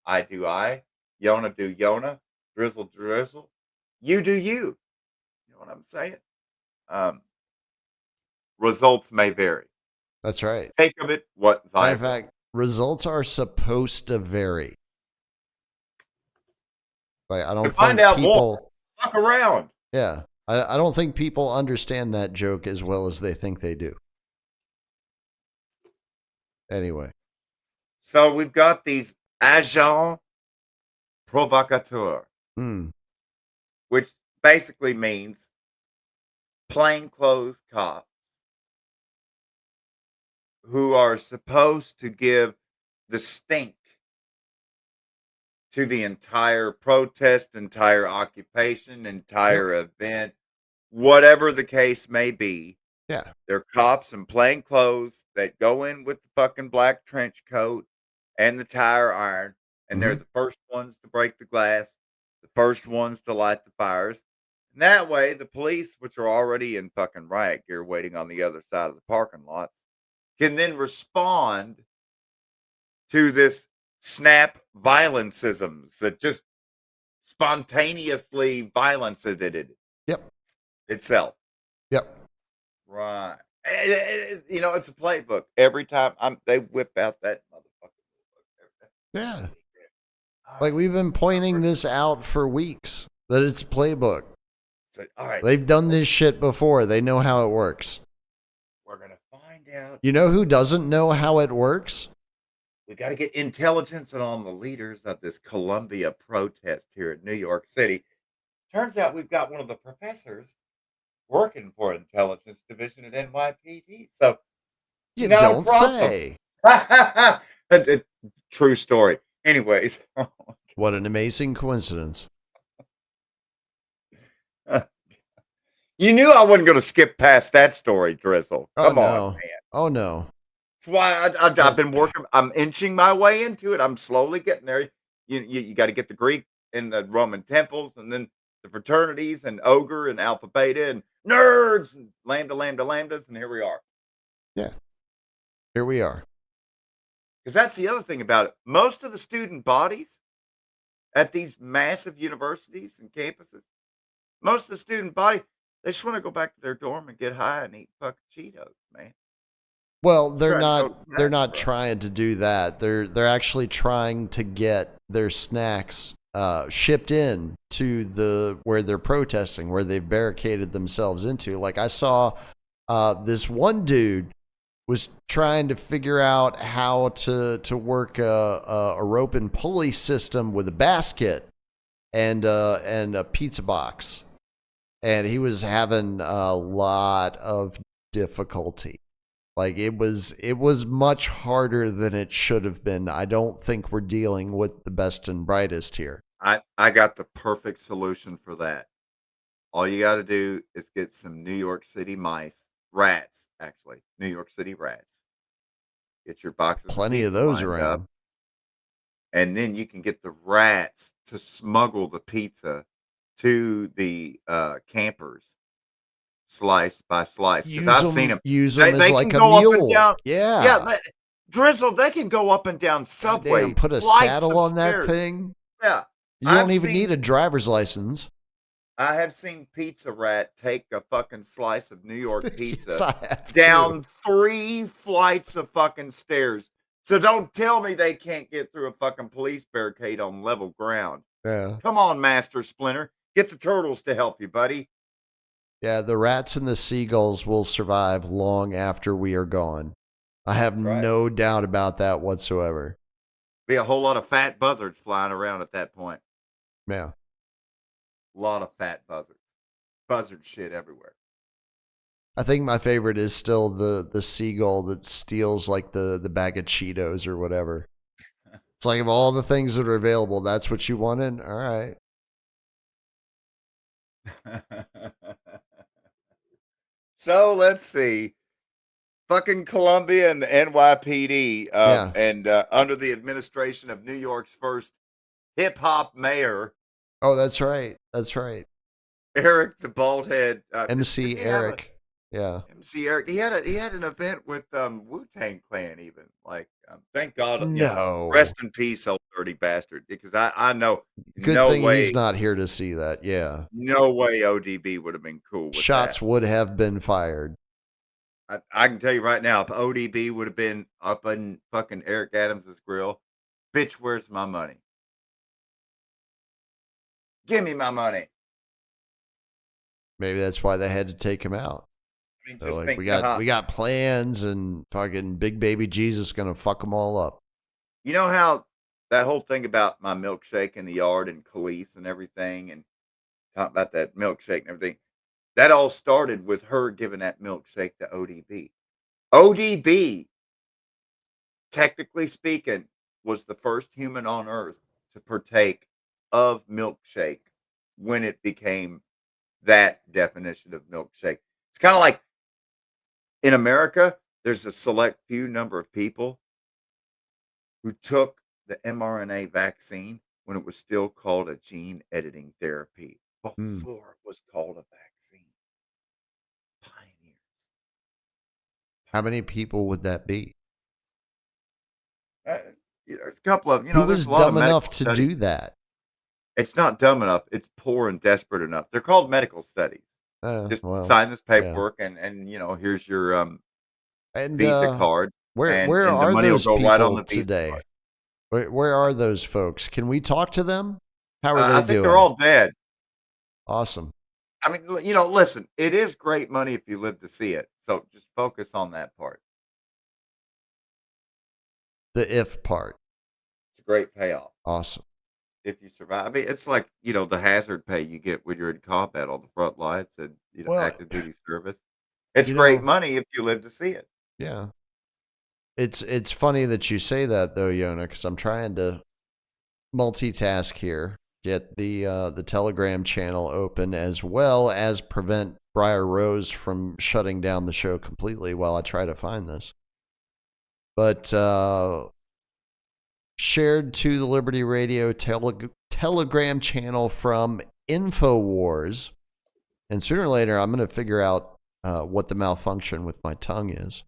I do I, Yona do Yona, drizzle. You do you. You know what I'm saying? Um, Results may vary. That's right. Take of it what Matter thy of will. fact, results are supposed to vary. Like I To don't find think out more, people fuck around. yeah. I don't think people understand that joke as well as they think they do. Anyway. So we've got these agents provocateurs, Hmm. which basically means plainclothes cops who are supposed to give the stink to the entire protest, entire occupation, Yep. entire event, whatever the case may be. Yeah. They're cops in plain clothes that go in with the fucking black trench coat and the tire iron, and they're Hmm. the first ones to break the glass. the first ones to light the fires. And that way, the police, which are already in fucking riot gear waiting on the other side of the parking lots, can then respond to this snap violencisms that just spontaneously violences it Yep. itself. Yep. Right. It's a playbook. Every time they whip out that motherfucker. Yeah. All Like right. we've been pointing this out for weeks that it's playbook. So, all right. They've done this shit before. They know how it works. We're going to find out. You know who doesn't know how it works? We got to get intelligence on the leaders of this Columbia protest here in New York City. Turns out we've got one of the professors working for Intelligence Division at NYPD. So, You no don't problem. say. True story. Anyways. What an amazing coincidence. You knew I wasn't going to skip past that story, Drizzle. Come on, man. Oh, no. That's why I've been working. I'm inching my way into it. I'm slowly getting there. You got to get the Greek and the Roman temples, and then the fraternities and ogre and alpha beta and nerds and lambdas, and here we are. Yeah. Here we are. Because that's the other thing about it. Most of the student bodies at these massive universities and campuses, most of the student body, they just want to go back to their dorm and get high and eat fucking Cheetos, man. Well, they're Trying to not trying to do that. They're actually trying to get their snacks shipped in to where they're protesting, where they've barricaded themselves into. Like I saw this one dude was trying to figure out how to work a rope and pulley system with a basket and a pizza box, and he was having a lot of difficulty. Like it was much harder than it should have been. I don't think we're dealing with the best and brightest here. I got the perfect solution for that. All you got to do is get some New York City rats, actually, New York City rats. Get your boxes Plenty of those around. up, and then you can get the rats to smuggle the pizza to the campers, slice by slice. Because I've seen them. Use them as like a go up and mule. down. Yeah. Drizzle, they can go up and down subway. Damn, put a flights saddle of on that stairs. thing. Yeah. You don't even need a driver's license. I have seen Pizza Rat take a fucking slice of New York pizza Yes, I have down too. 3 flights of fucking stairs. So don't tell me they can't get through a fucking police barricade on level ground. Yeah. Come on, Master Splinter. Get the turtles to help you, buddy. Yeah, the rats and the seagulls will survive long after we are gone. I have no doubt about that whatsoever. Be a whole lot of fat buzzards flying around at that point. Yeah. A lot of fat buzzards. Buzzard shit everywhere. I think my favorite is still the seagull that steals like the bag of Cheetos or whatever. It's like of all the things that are available, that's what you wanted? All right. So let's see. Fucking Columbia and the NYPD, and under the administration of New York's first hip hop mayor. Oh, that's right. That's right. Eric the bald head. MC Eric. Yeah. MC Eric. He had an event with Wu-Tang Clan even. Like, thank God. No. Rest in peace, old dirty bastard. Because I know. Good thing he's not here to see that. Yeah. No way ODB would have been cool with Shots that. would have been fired. I can tell you right now, if ODB would have been up in fucking Eric Adams' grill, bitch, where's my money? Give me my money. Maybe that's why they had to take him out. I mean, so like, we got plans, and fucking big baby Jesus gonna fuck them all up. You know how that whole thing about my milkshake in the yard and Khalees and everything, and talking about that milkshake and everything, that all started with her giving that milkshake to ODB. ODB, technically speaking, was the first human on earth to partake of milkshake when it became that definition of milkshake. It's kind of like in America, there's a select few number of people who took the mRNA vaccine when it was still called a gene editing therapy Hmm. before it was called a vaccine. Pioneers. How many people would that be? Uh, there's a couple of, Who there's was a lot of dumb medical enough to studies. do that? It's not dumb enough. It's poor and desperate enough. They're called medical studies. Just Well, sign this yeah. paperwork and here's your And Visa card where and the are money will those go right on people the Visa today? card. Where are those folks? Can we talk to them? How are I they think they're doing? all dead. Awesome. I mean, listen, it is great money if you live to see it. So just focus on that part. The if part. It's a great payoff Awesome. if you survive. I mean, it's like, the hazard pay you get when you're in combat on the front lines and, Well, active duty service. It's you great know, money if you live to see it. yeah. It's funny that you say that though, Yona, because I'm trying to multitask here, get the Telegram channel open as well as prevent Briar Rose from shutting down the show completely while I try to find this. But shared to the Liberty Radio Telegram channel from InfoWars, and sooner or later I'm going to figure out what the malfunction with my tongue is.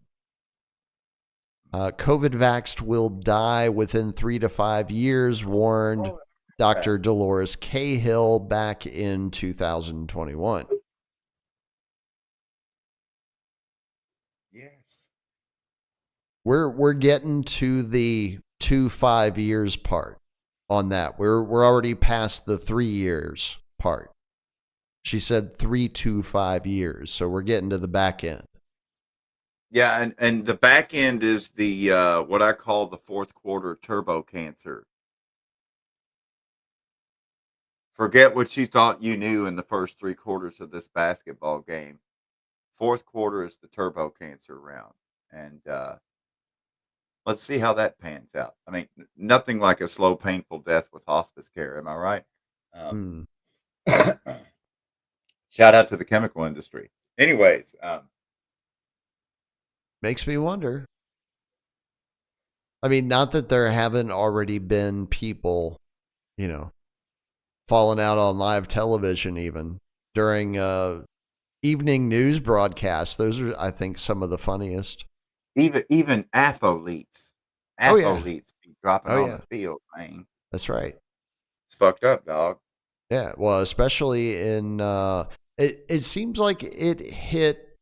COVID vaxxed will die within 3 to 5 years, warned Dr. Dolores Cahill back in 2021. Yes. We're getting to the 2-5 years part on that. We're already past the 3 years part. She said 3 to 5 years, so we're getting to the back end. Yeah, and the back end is the what I call the fourth quarter turbo cancer. Forget what you thought you knew in the first 3 quarters of this basketball game. Fourth quarter is the turbo cancer round, and let's see how that pans out. I mean, nothing like a slow, painful death with hospice care. Am I right? Um, Hmm. shout out to the chemical industry. Anyways, Makes me wonder. I mean, not that there haven't already been people, falling out on live television even during evening news broadcasts. Those are, I think, some of the funniest. even athletes, Oh yeah. be dropping Oh on the yeah. field, man. That's right. It's fucked up, dog. Yeah. Well, especially in it seems like it hit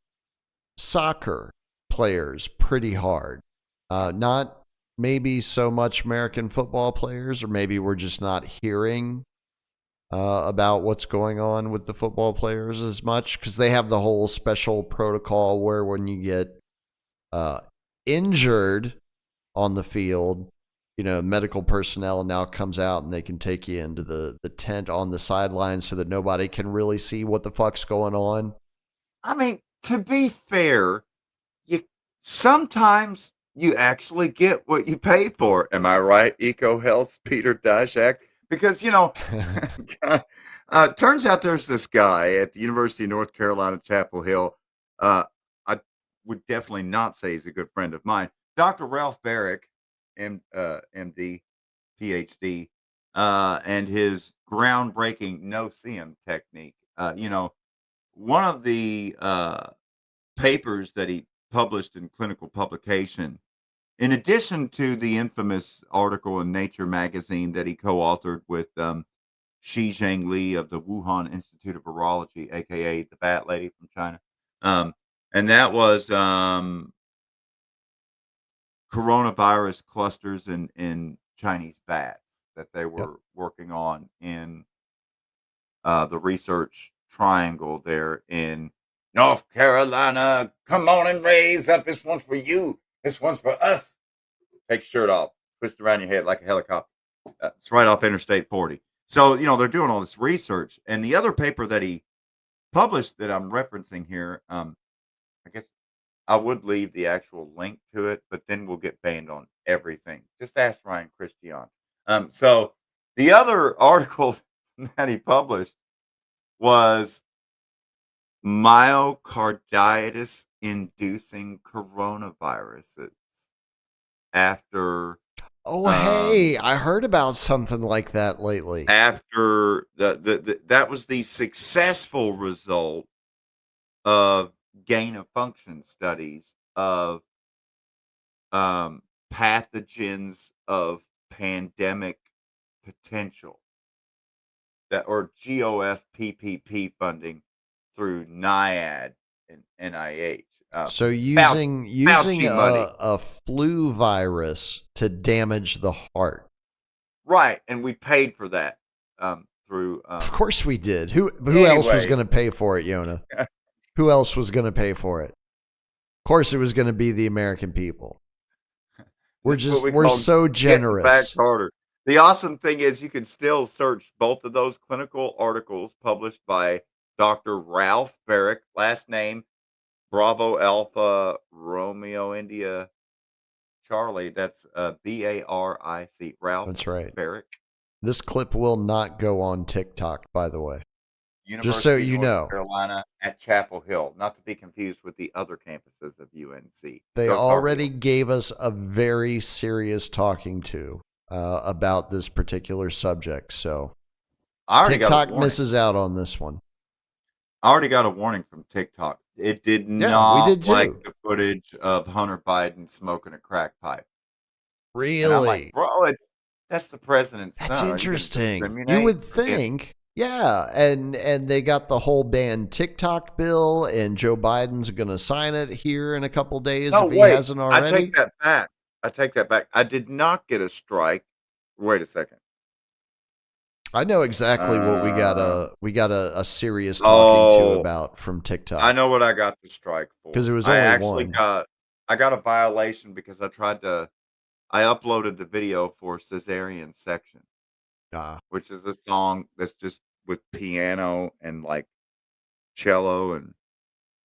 soccer players pretty hard. Not maybe so much American football players, or maybe we're just not hearing about what's going on with the football players as much because they have the whole special protocol where when you get uh, injured on the field, medical personnel now comes out and they can take you into the tent on the sidelines so that nobody can really see what the fuck's going on. I mean, to be fair, you sometimes you actually get what you pay for. Am I right? Eco Health, Peter Daszak? Because turns out there's this guy at the University of North Carolina, Chapel Hill. I would definitely not say he's a good friend of mine. Dr. Ralph Barrick, MD, PhD, and his groundbreaking no-seum technique. One of the papers that he published in clinical publication, in addition to the infamous article in Nature magazine that he co-authored with Shi Zhang Li of the Wuhan Institute of Virology, aka the Bat Lady from China, um, and that was coronavirus clusters in Chinese bats that they Yep. were working on in the research triangle there in North Carolina. Come on and raise up. This one's for you. This one's for us. Take your shirt off. Twist around your head like a helicopter. It's right off Interstate 40. So, they're doing all this research. And the other paper that he published that I'm referencing here, I guess I would leave the actual link to it, but then we'll get banned on everything. Just ask Ryan Christian. So the other article that he published was myocarditis inducing coronaviruses after Oh, hey, I heard about something like that lately. After that was the successful result of gain of function studies of pathogens of pandemic potential, that or GOFPPP funding through NIAID and NIH. So Fauci, using Fauci money. a flu virus to damage the heart. Right, and we paid for that through. Of course we did. Who else was Anyway, going to pay for it, Yona? Who else was going to pay for it? Of course, it was going to be the American people. this is what we We're call so getting back generous. harder. The awesome thing is you can still search both of those clinical articles published by Dr. Ralph Barrick, last name Bravo Alpha Romeo India Charlie. That's Baric. Ralph That's right. Barrick, This clip will not go on TikTok, by the way. Just so University of you North know. Carolina at Chapel Hill, not to be confused with the other campuses of UNC. They Go Tar already Heels. gave us a very serious talking to about this particular subject. So I already got a TikTok warning. misses out on this one. I already got a warning from TikTok. It did Yeah, we not did too. like the footage of Hunter Biden smoking a crack pipe. Really? And I'm like, bro, that's the president's That's son. interesting. You would think. Yeah, and they got the whole ban TikTok bill, and Joe Biden's going to sign it here in a couple days if he hasn't already. I take that back. I did not get a strike. Wait a second. I know exactly what we got a serious talking to about from TikTok. I know what I got the strike for. Because it was only one. I got a violation because I uploaded the video for Cesarean Section. Which is a song that's just with piano and like cello and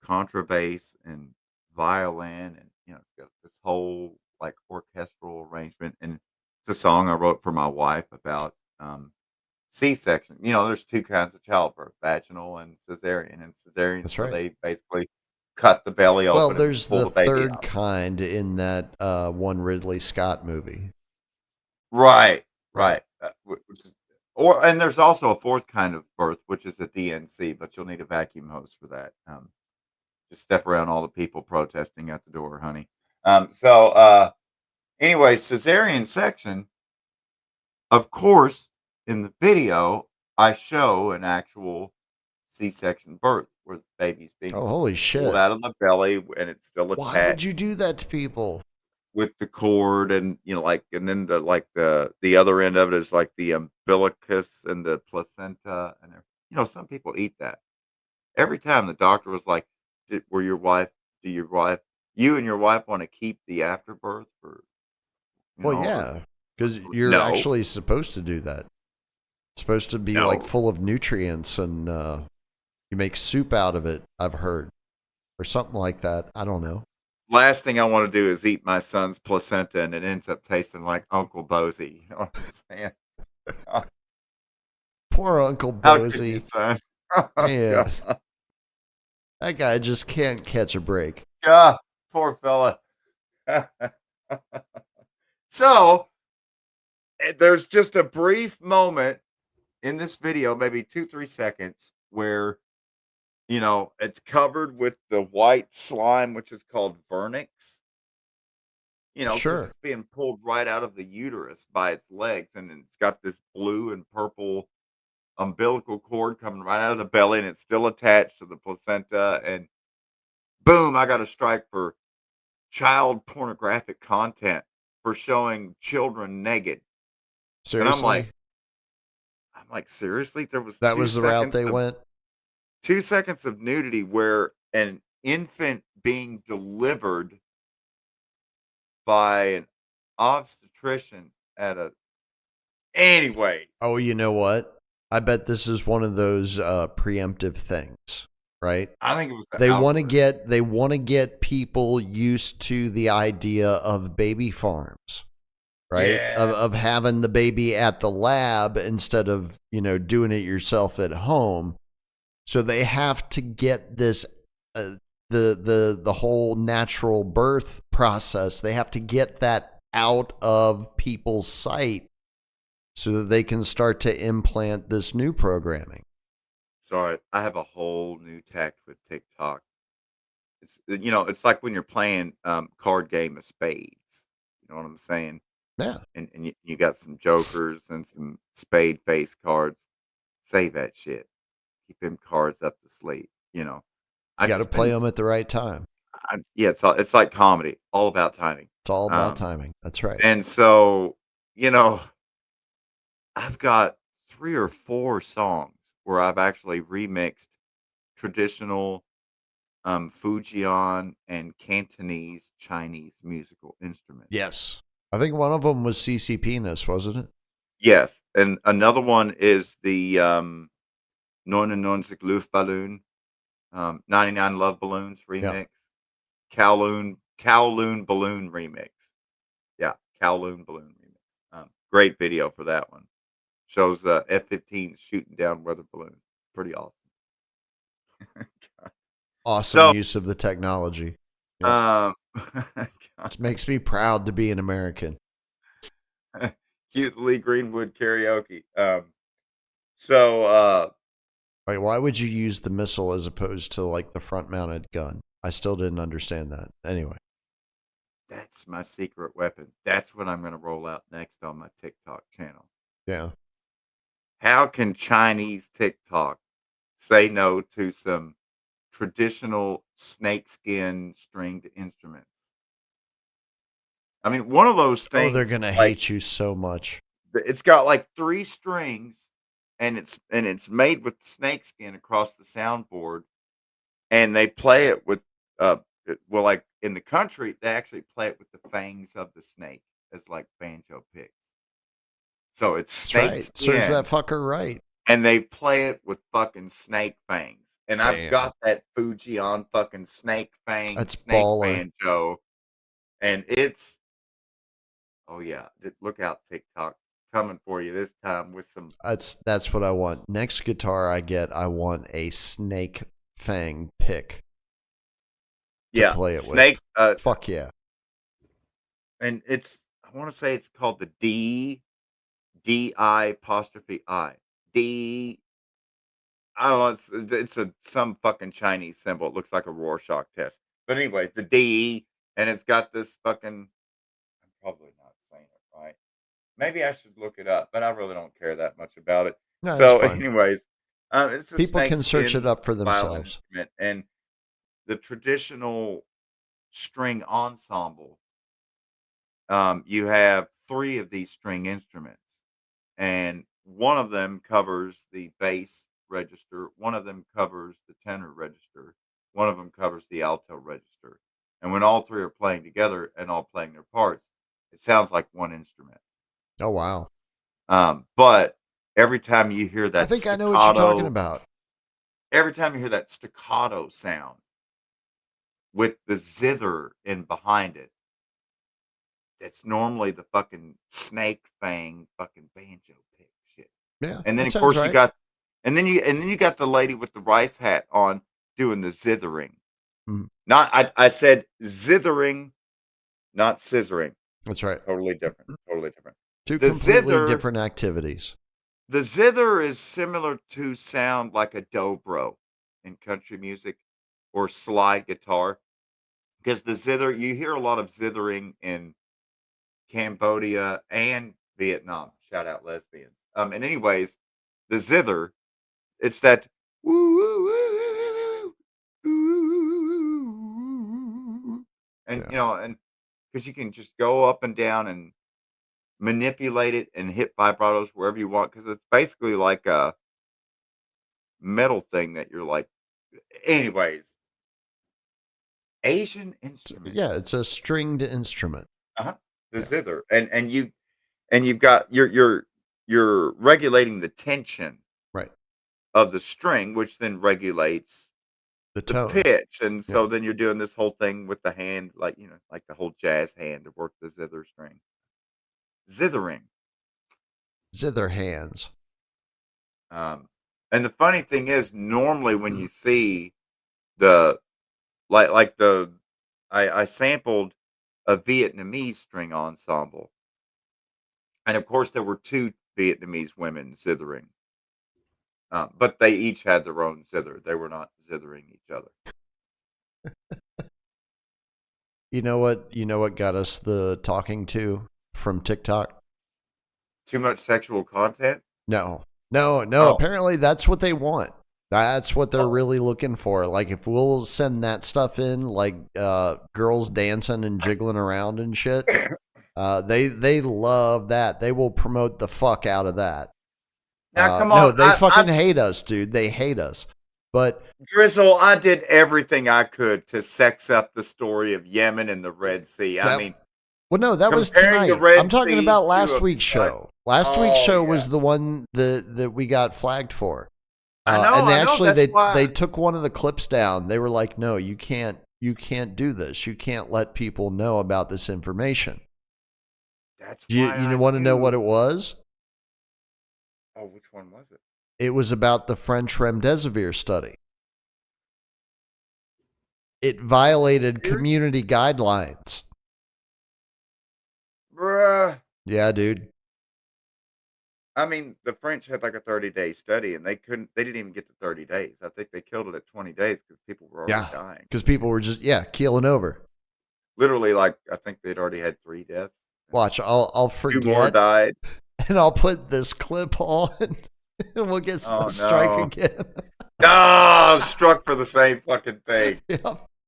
contrabass and violin, and it's got this whole like orchestral arrangement, and it's a song I wrote for my wife about C-section. There's two kinds of childbirth, vaginal and cesarean. And cesarean, That's so right. they basically cut the belly open. Well, and there's pull the the baby third out. kind in that one Ridley Scott movie. Right. And there's also a fourth kind of birth, which is a DNC, but you'll need a vacuum hose for that. Just step around all the people protesting at the door, honey. Anyway, cesarean section. Of course, in the video, I show an actual C-section birth where the baby's being holy shit, pulled out of the belly, and it's still attached. Why would you do that to people? With the cord, and and then the other end of it is like the umbilicus and the placenta, and some people eat that. Every time the doctor was like, you and your wife want to keep the afterbirth for? Well, yeah, because you're actually supposed to do that. It's supposed to be like full of nutrients, and you make soup out of it. I've heard, or something like that. I don't know. Last thing I want to do is eat my son's placenta, and it ends up tasting like Uncle Bosie. You know what I'm saying? Poor Uncle Bosie. Son? Man, that guy just can't catch a break. Yeah, poor fella. So, there's just a brief moment in this video, maybe 2-3 seconds, where it's covered with the white slime, which is called vernix. Sure. It's being pulled right out of the uterus by its legs, and then it's got this blue and purple umbilical cord coming right out of the belly, and it's still attached to the placenta. And boom, I got a strike for child pornographic content for showing children naked. Seriously? And I'm like, seriously? That was the route they went? 2 seconds of nudity where an infant being delivered by an obstetrician anyway. Oh, you know what? I bet this is one of those preemptive things, right? I think it was they want to get people used to the idea of baby farms, right? Yeah. Of having the baby at the lab instead of, doing it yourself at home. So they have to get this the whole natural birth process. They have to get that out of people's sight so that they can start to implant this new programming. Sorry, I have a whole new tact with TikTok. It's like when you're playing card game of spades. You know what I'm saying? Yeah. And you got some jokers and some spade face cards. Save that shit. Keep them cards up to sleep. You I got to just play been them at the right time. yeah, it's like comedy, all about timing. It's all about Um, timing. That's right. and so, you know, I've got 3 or 4 songs where I've actually remixed traditional Fujian and Cantonese Chinese musical instruments. Yes. I think one of them was CC Penis, wasn't it? Yes, and another one is the 99 Luftballon, 99 Love Balloons Yeah. remix, Kowloon Balloon remix. Yeah, Kowloon Balloon remix. Great video for that one. Shows the F-15 shooting down weather balloons. Pretty awesome. Awesome So, use of the technology. Yep. God, This makes me proud to be an American. cute Lee Greenwood karaoke. So Like, why would you use the missile as opposed to like the front mounted gun? I still didn't understand that. Anyway. that's my secret weapon. That's what I'm going to roll out next on my TikTok channel. Yeah. How can Chinese TikTok say no to some traditional snakeskin stringed instruments? I mean, one of those Oh, they're things, gonna like, hate you so much. it's got like 3 strings, and it's made with snakeskin across the soundboard, and they play it with well, like in the country, they actually play it with the fangs of the snake as like banjo picks. So it's That's right. Serves that snakeskin, fucker right. and they play it with fucking snake fangs. And I've Bam. got that Fuji on fucking snake fang That's snake baller. banjo, and it's oh yeah, look out TikTok coming for you this time with some That's what I want. Next guitar I get, I want a snake fang pick to yeah play it snake. with. Fuck yeah. And I want to say it's called the D I apostrophe I D. I don't know. It's some fucking Chinese symbol. It looks like a Rorschach test. But anyway, the D, and it's got this fucking. I'm probably not saying it right. Maybe I should look it up, but I really don't care that much about it. No, that's So, fine. anyways, it's a People can search it snakeskin up for violin themselves. instrument, and the traditional string ensemble. You have 3 of these string instruments, and one of them covers the bass register, one of them covers the tenor register, one of them covers the alto register. And when all 3 are playing together and all playing their parts, it sounds like one instrument. Oh wow. But every time you hear I that think I know what you're talking staccato, about. every time you hear that staccato sound with the zither in behind it, it's normally the fucking snake fang fucking banjo pick shit. Yeah, And then that of sounds course you right. got and then you got the lady with the rice hat on doing the zithering. Mm, Not I said zithering, not scissoring. that's right. Totally different. Totally different. Two The completely zither different activities. the zither is similar to sound like a dobro in country music or slide guitar. Because the zither, you hear a lot of zithering in Cambodia and Vietnam. Shout out lesbians. And anyways, the zither, it's that woo woo woo woo woo, and Yeah. and because you can just go up and down and manipulate it and hit vibratos wherever you want because it's basically like a metal thing that you're like. Anyways, Asian instruments. Yeah, it's a stringed instrument. Uh-huh. The Yeah. zither, and you've got you're regulating the tension Right. of the string, which then regulates The the tone. pitch, and Yeah. so then you're doing this whole thing with the hand, like, like the whole jazz hand to work the zither string. Zithering. Zither hands. Um, and the funny thing is, normally when you see the like the I sampled a Vietnamese string ensemble. And of course, there were two Vietnamese women zithering, but they each had their own zither. They were not zithering each other. You know what? You know what got us the talking to from TikTok? Too much sexual content? No, no, no. Oh, Apparently, that's what they want. That's what they're oh. really looking for. Like, if we'll send that stuff in, like girls dancing and jiggling around and shit, they love that. They will promote the fuck out of that. Now, come No, on. they fucking hate us, dude. They hate us. But Drizzle, I did everything I could to sex up the story of Yemen and the Red Sea. I mean, that well, no, that was comparing the tonight. I'm Red talking Sea about to last a week's what? show. Last week's Oh show yeah, was the one that we got flagged for. And they I know. actually That's they why. took one of the clips down. They were like, "No, you can't do this. You can't let people know about this information." That's You why you I want to know what knew. it was? Oh, which one was it? It was about the French remdesivir study. It Are you violated serious, community guidelines. bruh? Yeah, dude. I mean, the French had like a 30-day study, and they couldn't. They didn't even get to 30 days. I think they killed it at 20 days because people were already Yeah, dying. because people were just keeling over. Literally, like I think they'd already had 3 deaths, and Watch, I'll two more forget died. and I'll put this clip on and we'll get a Oh strike no! again. Ah, struck for the same fucking thing. Yep.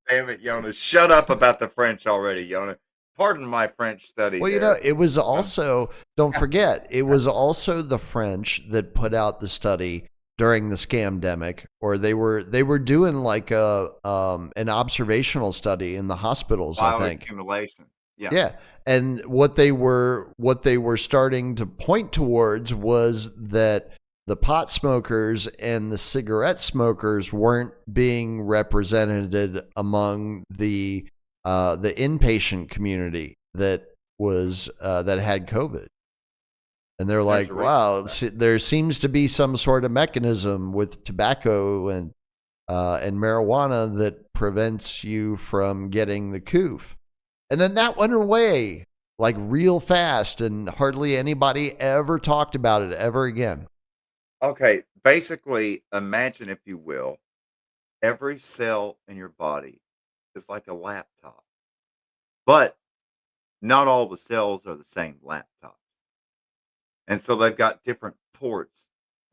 Damn it, Yona! Shut up about the French already, Yona. Pardon my French study Well, there. it was also, don't forget, it was also the French that put out the study during the scamdemic, or they were doing like an observational study in the hospitals, I think. Bioaccumulation. Yeah. Yeah. And what they were starting to point towards was that the pot smokers and the cigarette smokers weren't being represented among the inpatient community that had COVID. And they're There's like, a reason wow, for that. there seems to be some sort of mechanism with tobacco and marijuana that prevents you from getting the coof. And then that went away like real fast, and hardly anybody ever talked about it ever again. Okay, basically, imagine, if you will, every cell in your body is like a laptop, but not all the cells are the same laptop. And so they've got different ports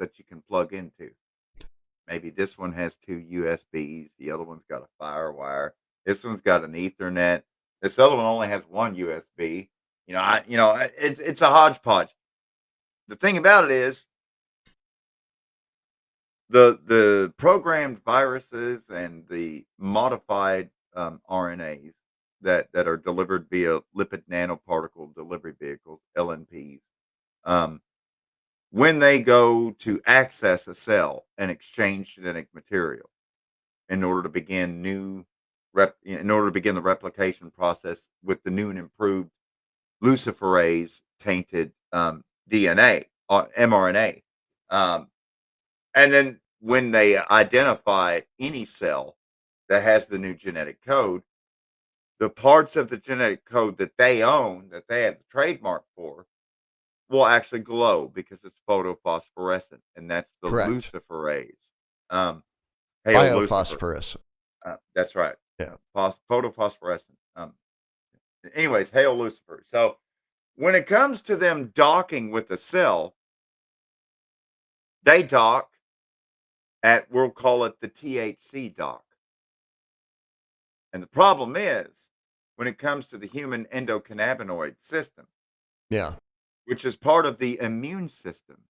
that you can plug into. Maybe this one has two USBs, the other one's got a FireWire, this one's got an Ethernet, this other one only has one USB. It's a hodgepodge. The thing about it is the programmed viruses and the modified RNAs that are delivered via lipid nanoparticle delivery vehicles (LNPs), um, when they go to access a cell and exchange genetic material in order to begin in order to begin the replication process with the new and improved luciferase tainted DNA or mRNA. Um, And then when they identify any cell that has the new genetic code, the parts of the genetic code that they own, that they have the trademark for, will actually glow because it's photophosphorescent, and that's the Correct. luciferase. Um, Hail Lucifer. Biophosphorus. That's right. Yeah. Photophosphorescent. Anyways, hail Lucifer. So when it comes to them docking with the cell, they dock at, we'll call it the THC dock. And the problem is, when it comes to the human endocannabinoid system, Yeah. which is part of the immune system,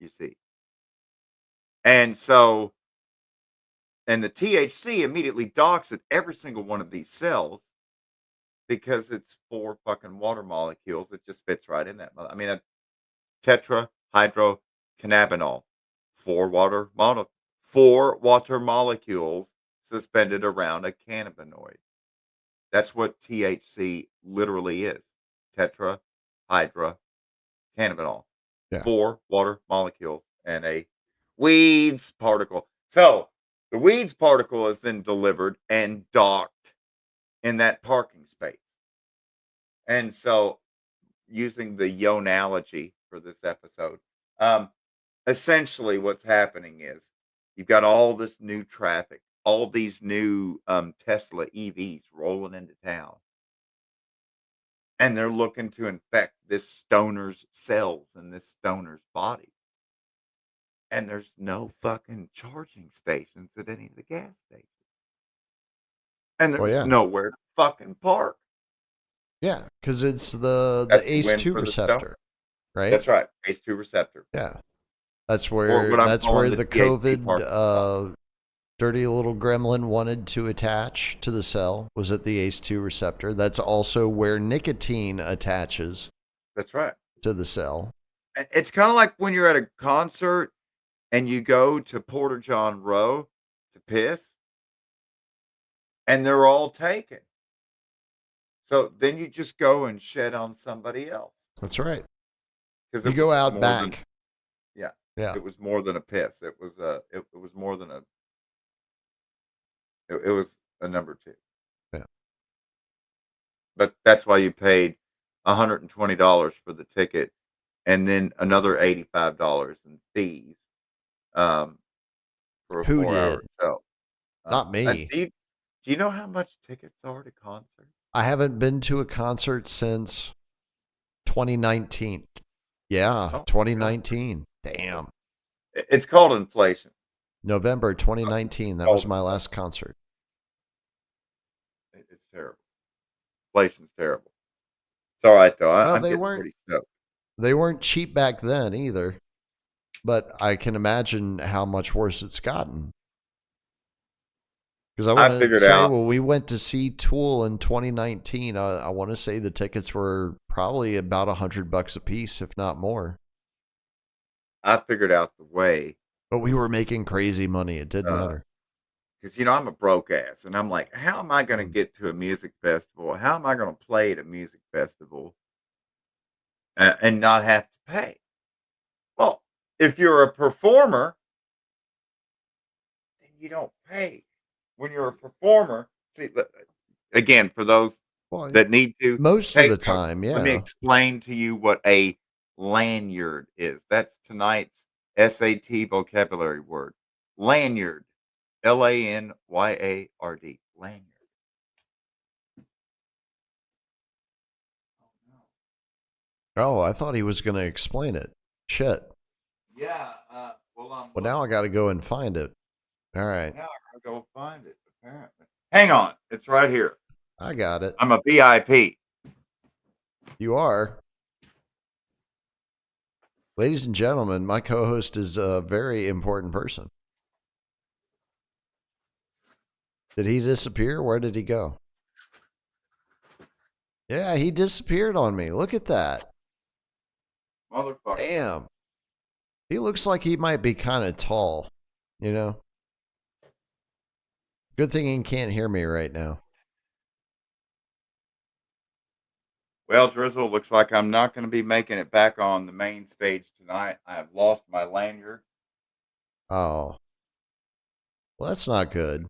you see. And so, and the THC immediately docks at every single one of these cells because it's four fucking water molecules. It just fits right in that. I mean, a tetrahydrocannabinol, four water molecules suspended around a cannabinoid. That's what THC literally is. Tetrahydrocannabinol. Yeah. Four water molecules and a weeds particle. So the weeds particle is then delivered and docked in that parking space. And so, using the Yonalogy for this episode, um, essentially what's happening is you've got all this new traffic, all these new Tesla EVs rolling into town, and they're looking to infect this stoner's cells in this stoner's body. And there's no fucking charging stations at any of the gas stations. And Well, there's yeah. nowhere to fucking park. Yeah, because it's the That's a win ACE2 for the stoner. receptor, right? That's right, ACE2 receptor, Yeah. That's or where what I'm that's where calling the the THC COVID parking spot. dirty little gremlin wanted to attach to the cell was at the ACE2 receptor. That's also where nicotine attaches That's right. to the cell. It's kinda like when you're at a concert and you go to Porter John Row to piss, and they're all taken. So then you just go and shed on somebody else That's right. because You it was go out more than back. yeah, Yeah. it was more than a piss. It was more than a it was a number 2. Yeah. But that's why you paid $120 for the ticket and then another $85 in fees, um, for a Who 4-hour did? show. Not me. Do you know how much tickets are to concerts? I haven't been to a concert since 2019. Yeah, Oh my god. 2019. Damn. It's called inflation. November It's 2019. That was called my inflation. last concert. It's terrible. Inflation's terrible. It's alright though. Well, I'm getting pretty stoked. they weren't cheap back then either, but I can imagine how much worse it's gotten. Because I I want to figured say, out well, we went to see Tool in 2019. I want to say the tickets were probably about $100 a piece, if not more. the way, But we were making crazy money. It didn't matter. because you know, I'm a broke ass, and I'm like, how am I gonna Mm. get to a music festival? How am I gonna play at a music festival, and not have to pay? Well, if you're a performer, then you don't pay. When you're a performer, see, again, for those Well, that need to, most of hey, the folks, time, let me yeah. explain to you what a lanyard is. That's tonight's SAT vocabulary word. Lanyard. Lanyard. Lanyard. Oh, I thought he was going to explain it. Shit. Yeah, Well, now I got to go and find it. All right. now I gotta go find it, apparently. Hang on. It's right here. I got it. I'm a VIP. You are. Ladies and gentlemen, my co host is a very important person. Did he disappear? Where did he go? Yeah, he disappeared on me. Look at that. Motherfucker. Damn. He looks like he might be kind of tall, you know? Good thing he can't hear me right now. Well, Drizzle, looks like I'm not going to be making it back on the main stage tonight. I have lost my lanyard. Oh. Well, that's not good.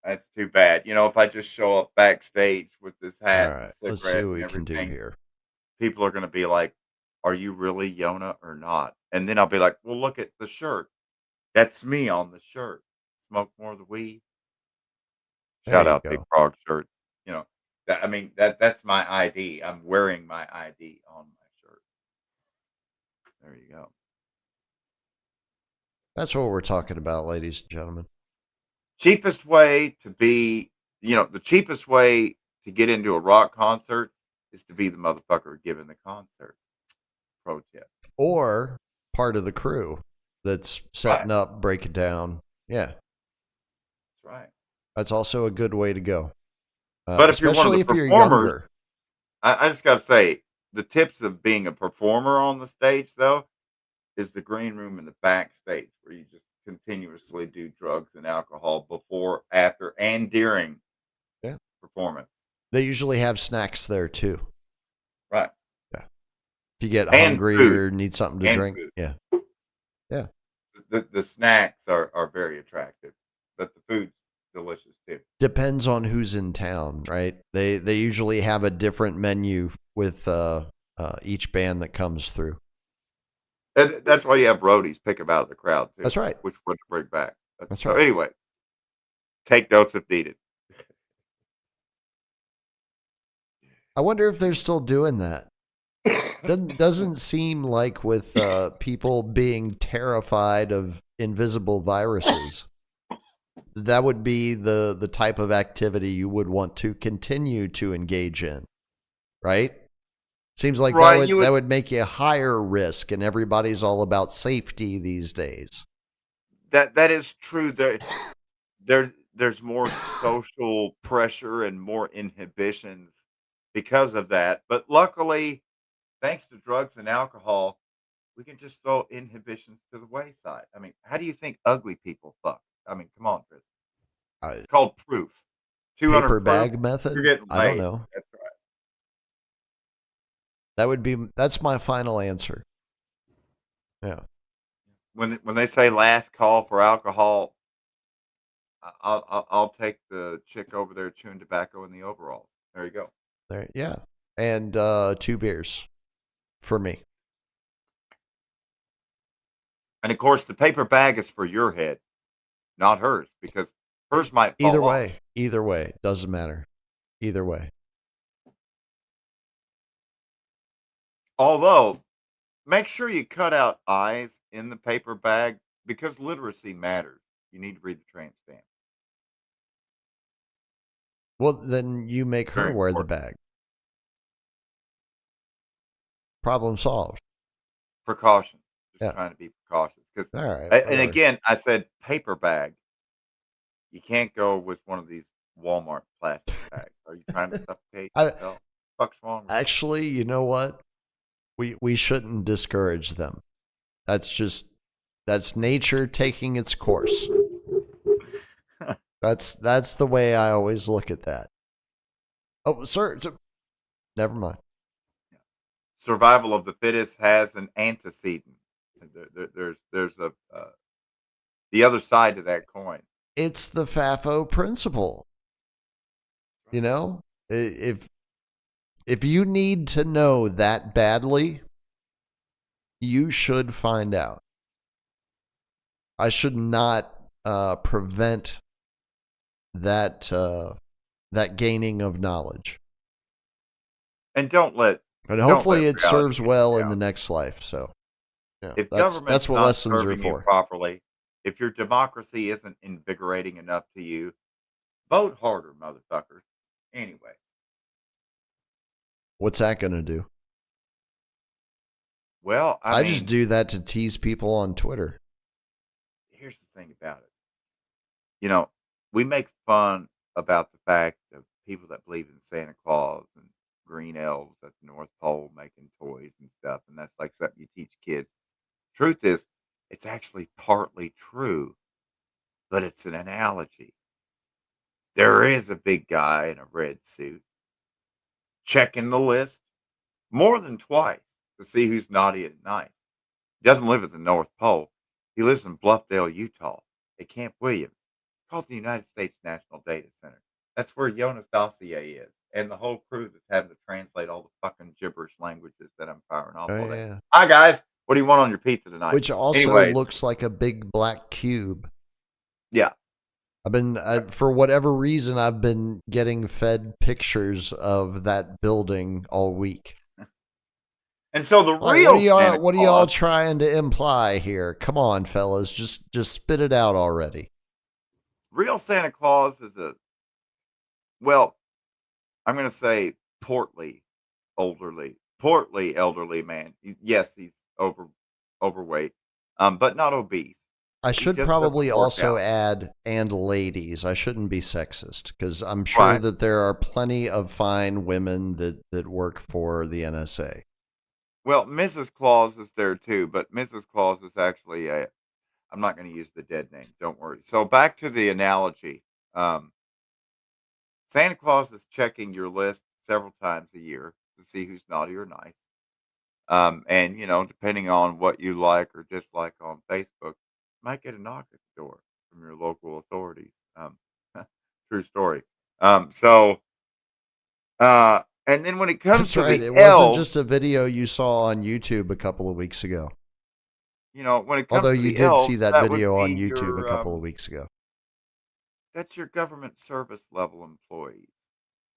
That's too bad. You know, if I just show up backstage with this All hat right. and Let's see cigarette what and we can do everything, here. people are going to be like, are you really Yona or not? And then I'll be like, well, look at the shirt. That's me on the shirt. Smoke more of the weed. There Shout you out Big go. Frog shirts. You know, that's my ID. I'm wearing my ID on my shirt. There you go. That's what we're talking about, ladies and gentlemen. Cheapest way to be, the cheapest way to get into a rock concert is to be the motherfucker giving the concert. Pro tip. Or part of the crew that's setting Right. up, breaking down. Yeah. That's right. That's also a good way to go. But if you're one of Especially the if you're performers, younger. I just got to say, the tips of being a performer on the stage, though, is the green room in the backstage where you just continuously do drugs and alcohol before, after, and during Yeah. performance. They usually have snacks there too. Right. Yeah. If you get And hungry food. or need something to And drink. food. Yeah. Yeah. The snacks are very attractive, but the food's delicious too. Depends on who's in town, right? They usually have a different menu with each band that comes through. And that's why you have roadies pick them out of the crowd too. That's right. Which one to bring back. That's So right. anyway, take notes if needed. I wonder if they're still doing that. Doesn't seem like with people being terrified of invisible viruses. That would be the type of activity you would want to continue to engage in, right? Seems like Right, that would make you higher risk, and everybody's all about safety these days. that is true. There's more social pressure and more inhibitions because of that. But luckily, thanks to drugs and alcohol, we can just throw inhibitions to the wayside. I mean, how do you think ugly people fuck? I mean, come on, Chris. Uh, It's called proof. 200 Paper proof. bag method? You're getting I don't laid. know. That's right. That's my final answer. Yeah. When they say last call for alcohol, I'll take the chick over there chewing tobacco in the overalls. There you go. There, yeah. And 2 beers for me. And of course, the paper bag is for your head, not hers, because hers might fall off. Either way, doesn't matter. Either way. Although, make sure you cut out eyes in the paper bag because literacy matters. You need to read the tramp stamp. Well, then you make her Very wear the important. bag. Problem solved. Precaution. Just Yeah. trying to be precautious. Because, All right. and Whatever. again, I said paper bag. You can't go with one of these Walmart plastic bags. Are you trying to suffocate yourself? Fuck's wrong with you? Actually, you know what? We shouldn't discourage them. That's nature taking its course. That's the way I always look at that. Oh, sir, never mind. Survival of the fittest has an antecedent. There's a the other side to that coin. It's the FAFO principle. You know, if you need to know that badly, you should find out. I should not prevent that gaining of knowledge. And don't let. And hopefully don't let it serves reality well get in the down. next life. So, yeah, If that's government's what not lessons are serving you for. properly, if your democracy isn't invigorating enough to you, vote harder, motherfuckers. Anyway, What's that going to do? well, I I mean, just do that to tease people on Twitter. here's the thing about it. You know, we make fun about the fact of people that believe in Santa Claus and green elves at the North Pole making toys and stuff, and that's like something you teach kids. Truth is, it's actually partly true, but it's an analogy. There is a big guy in a red suit checking the list more than twice to see who's naughty and nice. He doesn't live at the North Pole. He lives in Bluffdale, Utah, at Camp Williams, called the United States National Data Center. That's where Yona's dossier is, and the whole crew that's having to translate all the fucking gibberish languages that I'm firing off Oh, all day. yeah. Hi guys, what do you want on your pizza tonight? Which also Anyways, looks like a big black cube. yeah. For whatever reason, I've been getting fed pictures of that building all week. And so the Like, real Santa what are y'all Claus, trying to imply here? Come on, fellas, just spit it out already. real Santa Claus is well, I'm going to say portly elderly man. Yes, he's overweight, but not obese. I He should just probably doesn't work also out. add and ladies. I shouldn't be sexist because I'm sure Right. that there are plenty of fine women that work for the NSA. Well, Mrs. Claus is there too, but Mrs. Claus is actually a. I'm not going to use the dead name. Don't worry. So back to the analogy. Um, Santa Claus is checking your list several times a year to see who's naughty or nice. And depending on what you like or dislike on Facebook, you might get a knock at the door from your local authorities. True story. And then when it comes That's to right. the It wasn't elves, just a video you saw on YouTube a couple of weeks ago. when it comes Although to you the did see elves, that that would video be on YouTube a your couple of weeks ago. that's your government service level employees.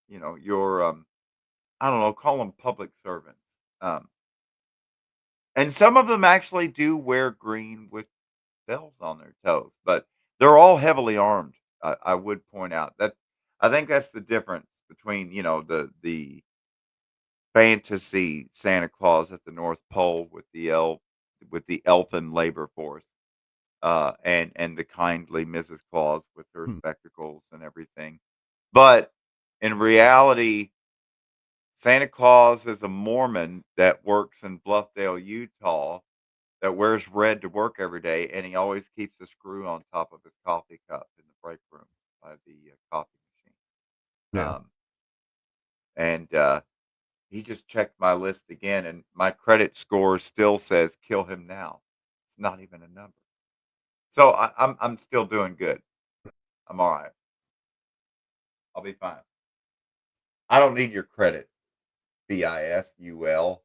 Your I don't know, call them public servants. Um, and some of them actually do wear green with bells on their toes, but they're all heavily armed. I would point out that I think that's the difference between the fantasy Santa Claus at the North Pole with the elfin labor force, and the kindly Mrs. Claus with her Hmm. spectacles and everything. But in reality, Santa Claus is a Mormon that works in Bluffdale, Utah, that wears red to work every day, and he always keeps a screw on top of his coffee cup in the break room by the coffee machine. Yeah. And he just checked my list again, and my credit score still says "kill him now." It's not even a number, so I'm still doing good. I'm all right. I'll be fine. I don't need your credit, BISUL.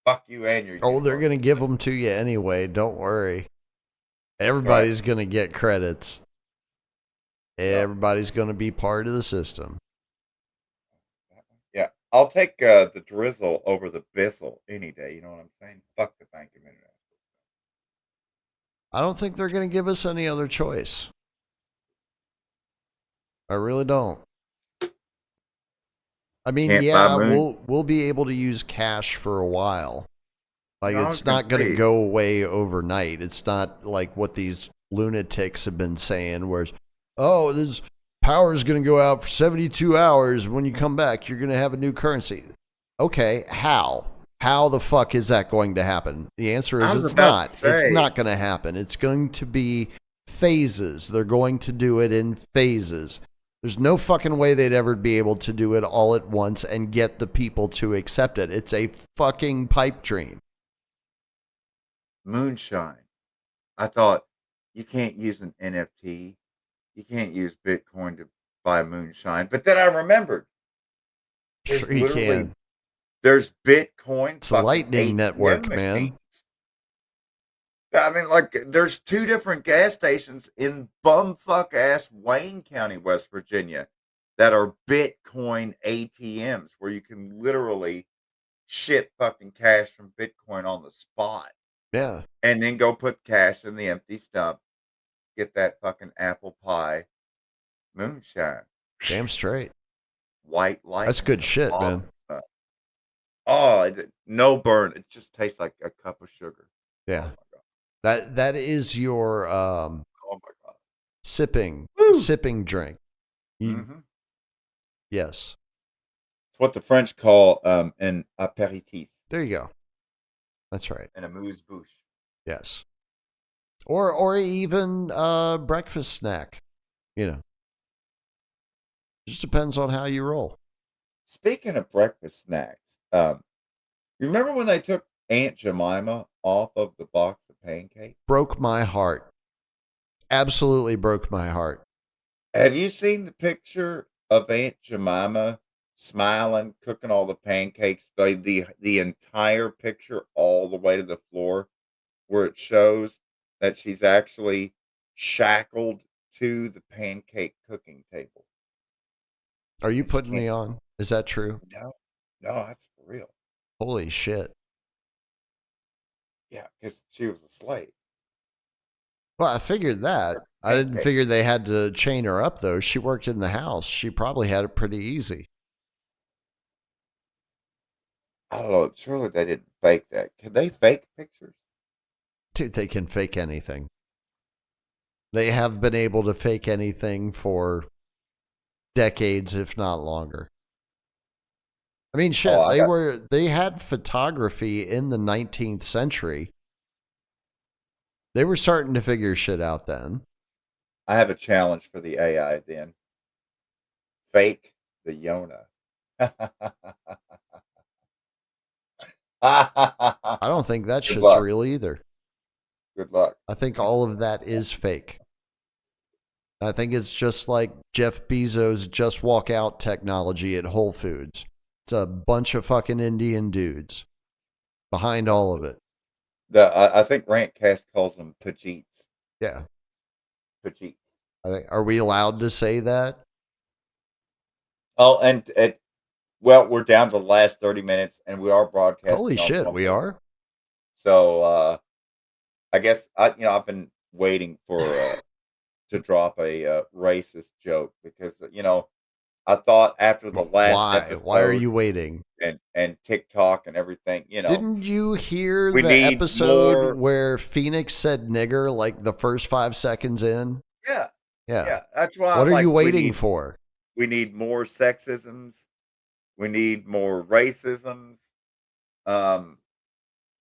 Fuck you and your Oh, they're going to universal. give them to you anyway. Don't worry. Right. Everybody's going to get credits. Yeah. Everybody's going to be part of the system. Yeah. I'll take the drizzle over the bizzle any day. You know what I'm saying? Fuck the bank of internet. I don't think they're going to give us any other choice. I really don't. I mean, Can't buy yeah, moon. we'll be able to use cash for a while. Like, No, I was it's gonna not going to say, go away overnight. It's not like what these lunatics have been saying, where, oh, this power is going to go out for 72 hours. When you come back, you're going to have a new currency. Okay, how? How the fuck is that going to happen? The answer I is was it's about to not. It's say, not going to happen. It's going to be phases. They're going to do it in phases. There's no fucking way they'd ever be able to do it all at once and get the people to accept it. It's a fucking pipe dream. moonshine. I thought you can't use an NFT. You can't use Bitcoin to buy moonshine. But then I remembered there's Sure you literally can. there's Bitcoin It's a fucking lightning ATM network, man. machines. I mean, like, there's two different gas stations in bumfuck ass Wayne County, West Virginia, that are Bitcoin ATMs where you can literally ship fucking cash from Bitcoin on the spot Yeah, and then go put cash in the empty stump, get that fucking apple pie moonshine. damn straight. White That's lightning. good shit, man. Oh, no burn. It just tastes like a cup of sugar. Oh Yeah. my god. That is your Oh my god. sipping Woo! sipping drink. You, Mm-hmm. yes. It's what the French call an apéritif There you go. That's right. and a amuse bouche. Yes. Or even breakfast snack. You know. Just depends on how you roll. Speaking of breakfast snacks, you remember when they took Aunt Jemima off of the box of pancakes? Broke my heart. Absolutely broke my heart. Have you seen the picture of Aunt Jemima smiling, cooking all the pancakes? The entire picture all the way to the floor, where it shows that she's actually shackled to the pancake cooking table. Are you And she putting can't. me on? Is that true? No, no, that's for real. Holy shit. Yeah, because she was a slave. Well, I figured that. I didn't Pancake. figure they had to chain her up, though. She worked in the house. She probably had it pretty easy. I don't know. Surely they didn't fake that. Can they fake pictures? Dude, they can fake anything. They have been able to fake anything for decades, if not longer. I mean, Oh, shit, I got. they had photography in the 19th century. They were starting to figure shit out then. I have a challenge for the AI. Then fake the Yona. I don't think that Good shit's luck. real either. Good luck. I think all of that is fake. I think it's just like Jeff Bezos' just walk out technology at Whole Foods. It's a bunch of fucking Indian dudes behind all of it. I think Rantcast calls them Pajeets. Yeah. Pajeets. I think, are we allowed to say that? Oh, and well, we're down to the last 30 minutes, and we are broadcasting Holy on shit, we Tumblr. are? So I guess I've been waiting for to drop a racist joke because I thought after the last Why? Why are episode you waiting? and TikTok and everything, Didn't you hear we the need episode more. where Phoenix said nigger like the first 5 seconds in? Yeah, Yeah. yeah. That's why What I'm are you like, waiting for? we need more sexisms. We need more racisms. Um,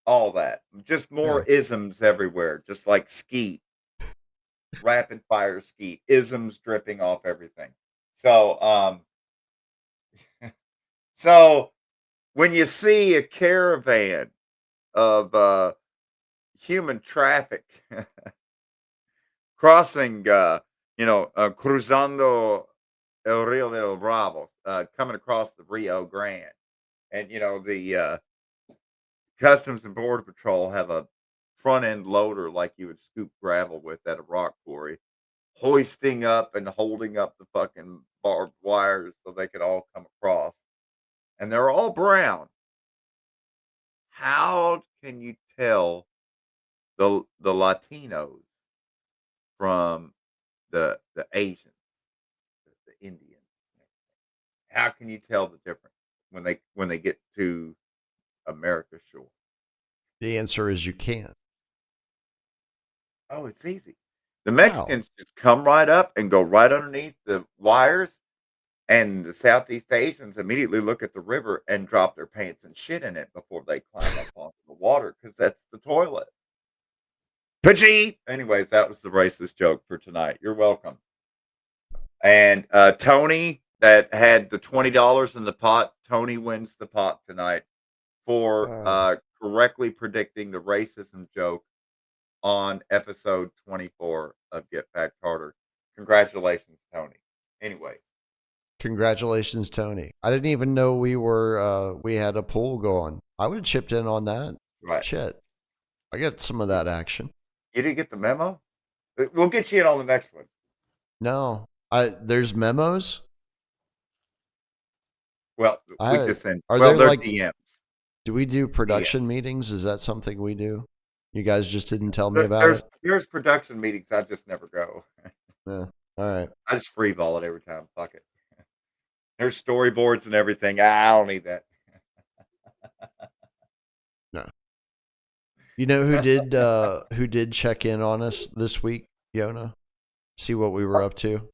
all that. Just more Yeah. isms everywhere. Just like skeet, rapid fire skeet, isms dripping off everything. So, so when you see a caravan of human traffic crossing, cruzando el Rio de los Bravos, coming across the Rio Grande, and the Customs and Border Patrol have a front end loader like you would scoop gravel with at a rock quarry, hoisting up and holding up the fucking barbed wires so they could all come across. And they're all brown. How can you tell the Latinos from the Asians, the Indians? How can you tell the difference when they get to America's shore? The answer is you can't. Oh, it's easy. The How? Mexicans just come right up and go right underneath the wires, and the Southeast Asians immediately look at the river and drop their pants and shit in it before they climb up onto the water because that's the toilet. Pidgey! Anyways, that was the racist joke for tonight. You're welcome. And Tony, that had the $20 in the pot, Tony wins the pot tonight for correctly predicting the racism joke on episode 24 of Get Back Carter. Congratulations, Tony. Anyways. Congratulations, Tony. I didn't even know we had a pool going. I would have chipped in on that. Right. Shit. I got some of that action. You didn't get the memo? We'll get you in on the next one. No. There's memos? Well, we just send. Are Well, there they're like DMs. do we do production meetings? Is that something we do? You guys just didn't tell me about it? There's production meetings. I just never go. Yeah. All right. I just free ball it every time. Fuck it. There's storyboards and everything. I don't need that. No. You know who did check in on us this week, Yona? See what we were up to?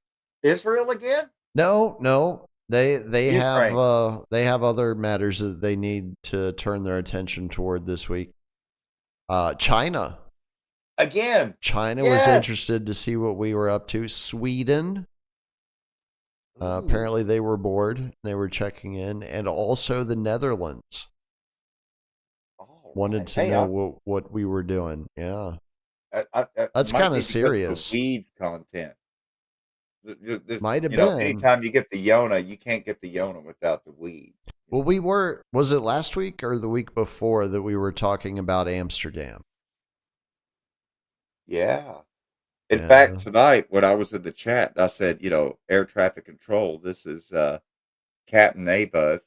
Israel again? No. They Ukraine. they have other matters that they need to turn their attention toward this week. China. Again. China was interested to see what we were up to. Sweden. Apparently they were bored. They were checking in. And also the Netherlands. Wanted to know what we were doing. Yeah. That's kind of serious. Weed content. Might have been. Anytime you get the Yona, you can't get the Yona without the weed. Well, was it last week or the week before that we were talking about Amsterdam? Yeah. In fact, tonight when I was in the chat, I said, air traffic control, this is Captain A-Buzz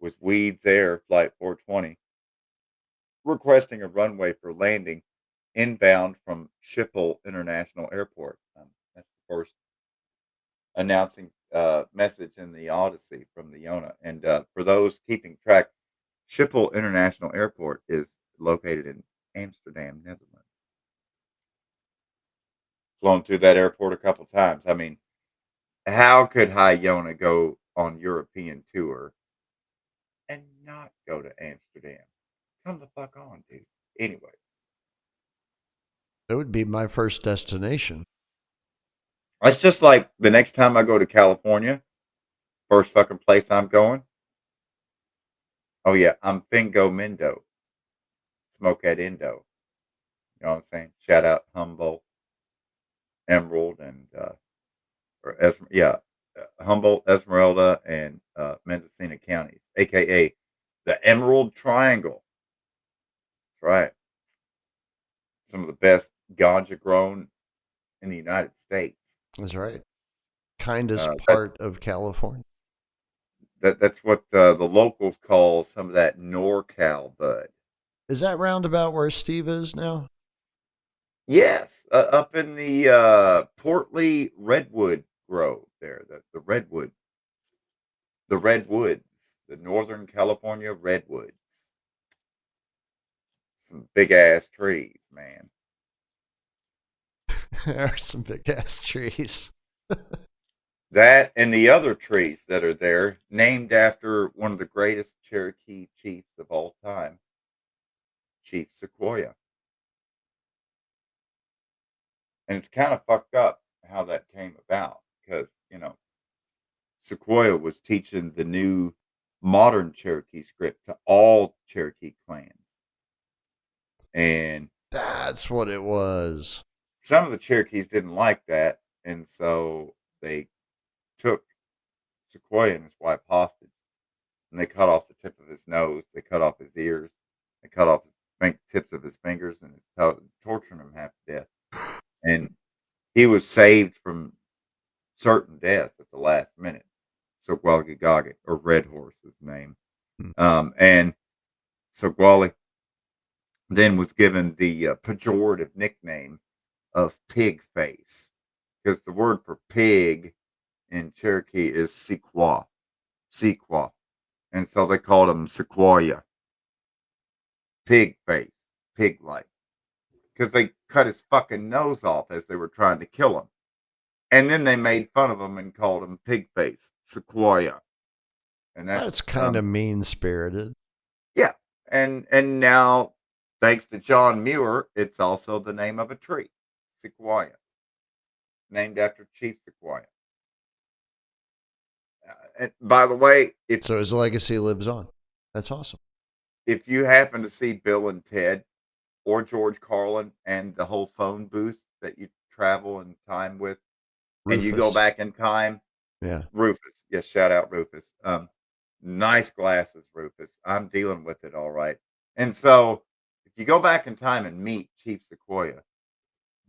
with Weeds Air Flight 420 requesting a runway for landing inbound from Schiphol International Airport. That's the first announcing message in the Odyssey from the Yona. And for those keeping track, Schiphol International Airport is located in Amsterdam, Netherlands. Flown through that airport a couple times. I mean, how could High Yona go on European tour and not go to Amsterdam? Come the fuck on, dude. Anyway. That would be my first destination. It's just like the next time I go to California, first fucking place I'm going. Oh yeah, I'm Fingo Mindo. Smoke at Indo. You know what I'm saying? Shout out Humboldt, Emerald, and or Humboldt, Esmeralda, and Mendocino counties, aka the Emerald Triangle. That's right. Some of the best ganja grown in the United States. That's right. Kindest That part of California. that's what the locals call some of that NorCal bud. Is that roundabout where Steve is now? Yes, up in the Portly Redwood Grove there, the redwoods, the Northern California redwoods. Some big ass trees, man. There are some big ass trees. That and the other trees that are there, named after one of the greatest Cherokee chiefs of all time, Chief Sequoia. And it's kind of fucked up how that came about because, Sequoia was teaching the new modern Cherokee script to all Cherokee clans. And That's what it was. some of the Cherokees didn't like that. And so they took Sequoia and his wife hostage. And they cut off the tip of his nose. They cut off his ears. They cut off his tips of his fingers and torturing him half to death. And he was saved from certain death at the last minute. Sogwalgigagit, or Red Horse's name. And Sogwali then was given the pejorative nickname of Pig Face, because the word for pig in Cherokee is Sequoia. And so they called him Sequoia. Pig face, pig like. Because they cut his fucking nose off as they were trying to kill him. And then they made fun of him and called him Pig Face, Sequoia. And That's kind of mean spirited. Yeah. And now, thanks to John Muir, it's also the name of a tree, Sequoia, named after Chief Sequoia. And by the way, so his legacy lives on. That's awesome. If you happen to see Bill and Ted or George Carlin and the whole phone booth that you travel in time with, Rufus. And you go back in time, yeah, Rufus. Yes, shout out Rufus. Nice glasses, Rufus. I'm dealing with it all right. And so, if you go back in time and meet Chief Sequoia,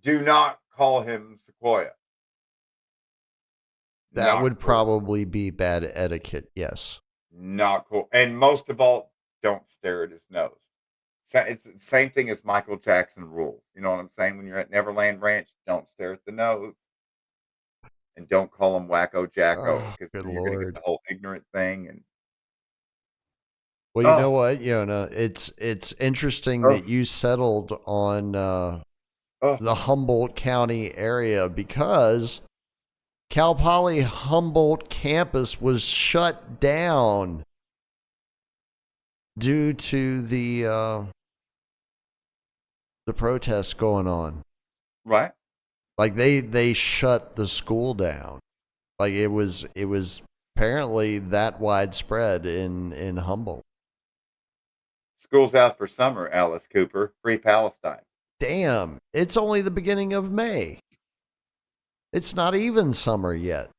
do not call him Sequoia. That would probably be bad etiquette, yes. Not cool. And most of all, don't stare at his nose. It's the same thing as Michael Jackson rules. You know what I'm saying? When you're at Neverland Ranch, don't stare at the nose. And don't call him Wacko Jacko, because you're going to get the whole ignorant thing. And well, you know what, Yona? It's interesting that you settled on the Humboldt County area, because Cal Poly Humboldt campus was shut down due to the protests going on. Right. Like they shut the school down. Like it was apparently that widespread in Humboldt. School's out for summer, Alice Cooper. Free Palestine. Damn, it's only the beginning of May. It's not even summer yet.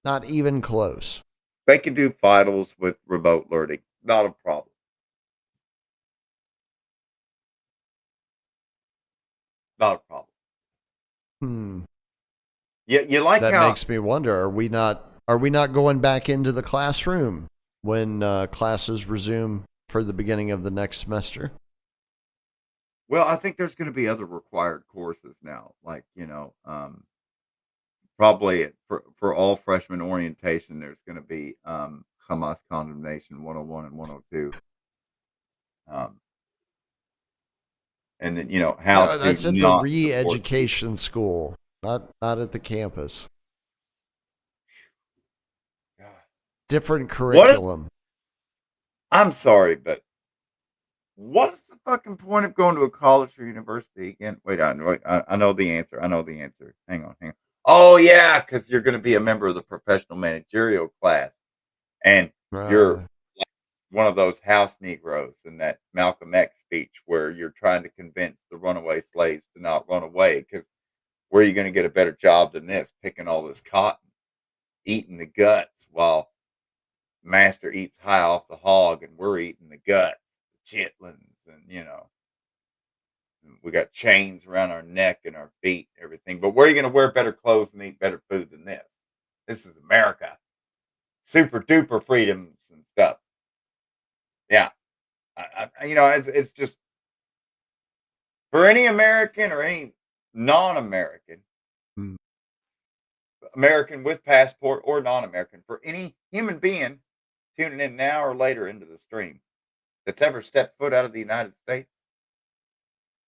Not even close. They can do finals with remote learning. Not a problem. Not a problem. Yeah, you like that how makes me wonder, are we not going back into the classroom when classes resume for the beginning of the next semester? Well, I think there's going to be other required courses now, like, probably for all freshman orientation, there's going to be Hamas Condemnation 101 and 102. And then, how no, that's at the re-education school, not at the campus. God. Different curriculum. I'm sorry, but what is the fucking point of going to a college or university again? Wait, I know the answer. Hang on. Oh, yeah, because you're going to be a member of the professional managerial class. And you're like one of those house Negroes in that Malcolm X speech where you're trying to convince the runaway slaves to not run away because where are you going to get a better job than this? Picking all this cotton, eating the guts while master eats high off the hog, and we're eating the guts, the chitlins, and we got chains around our neck and our feet and everything. But where are you going to wear better clothes and eat better food than this? This is America. Super duper freedoms and stuff. Yeah. It's just for any American or any non-American, Mm. American with passport or non-American, for any human being tuning in now or later into the stream that's ever stepped foot out of the United States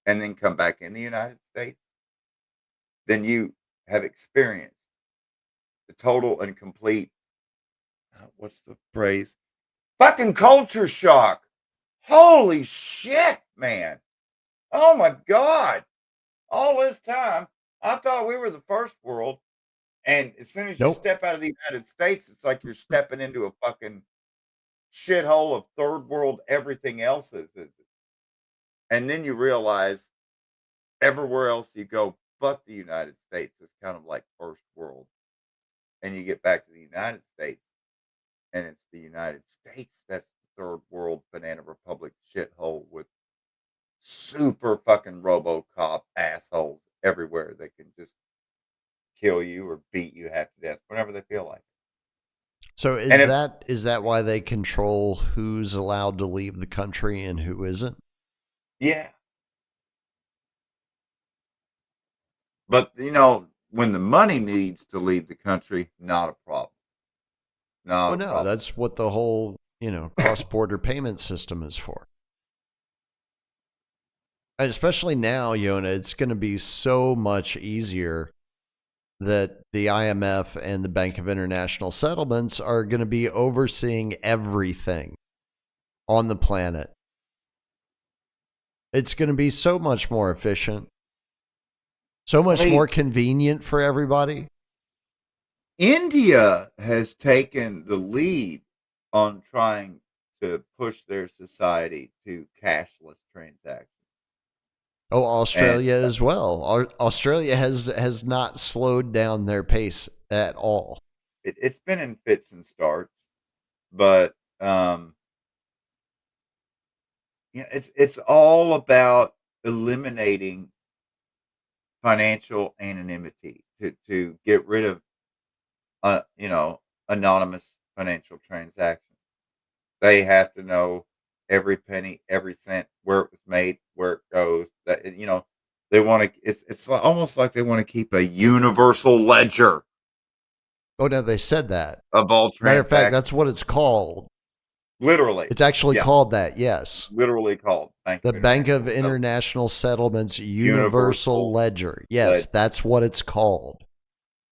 and then come back in the United States, then you have experienced the total and complete, what's the phrase? Fucking culture shock. Holy shit, man. Oh my God. All this time, I thought we were the first world. And as soon as you Nope. step out of the United States, it's like you're stepping into a fucking shithole of third world, everything else is. And then you realize everywhere else you go but the United States is kind of like first world. And you get back to the United States, and it's the United States that's the third world banana republic shithole with super fucking RoboCop assholes everywhere that can just kill you or beat you half to death whenever they feel like. So And if is that why they control who's allowed to leave the country and who isn't? yeah, but when the money needs to leave the country, not a problem. Not Well, a no, problem. that's what the whole, cross-border payment system is for. And especially now, Yona, it's going to be so much easier that the IMF and the Bank of International Settlements are going to be overseeing everything on the planet. It's going to be so much more efficient, so much more convenient for everybody. India has taken the lead on trying to push their society to cashless transactions. Oh, And Australia as well. Australia has not slowed down their pace at all. it's been in fits and starts, but it's all about eliminating financial anonymity to get rid of anonymous financial transactions. They have to know every penny, every cent, where it was made, where it goes. That they want to. It's almost like they want to keep a universal ledger Oh, no, they said that. of all Matter of fact, transactions. that's what it's called. Literally, It's actually yeah, called that, yes. literally called The Bank of Settlements. International Settlements Universal Universal Ledger. Yes, Ledger. that's what it's called.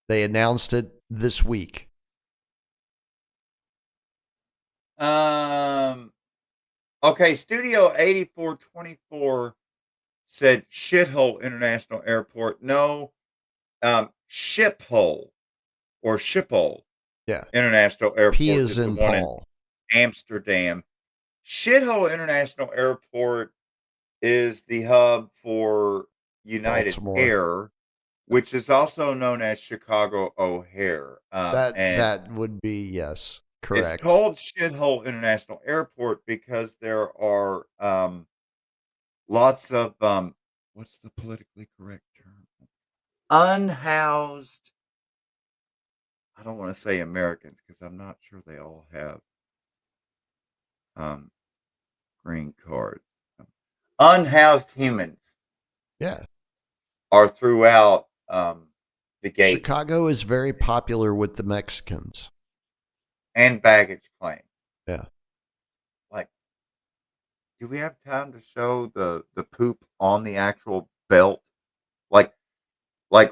They announced it this week. Okay, Studio 8424 said shithole International Airport. No, Shiphole or Schiphol Yeah. International P Airport is is the in one in Paul. Amsterdam. Shithole International Airport is the hub for United Baltimore. Air, which is also known as Chicago O'Hare. And That would be, yes, it's correct. called Shithole International Airport because there are lots of what's the politically correct term? Unhoused. I don't want to say Americans because I'm not sure they all have um, green cards. Unhoused humans Yeah. are throughout the gates Chicago is very popular with the Mexicans. and baggage claim. Yeah. Like, do we have time to show the poop on the actual belt? Like,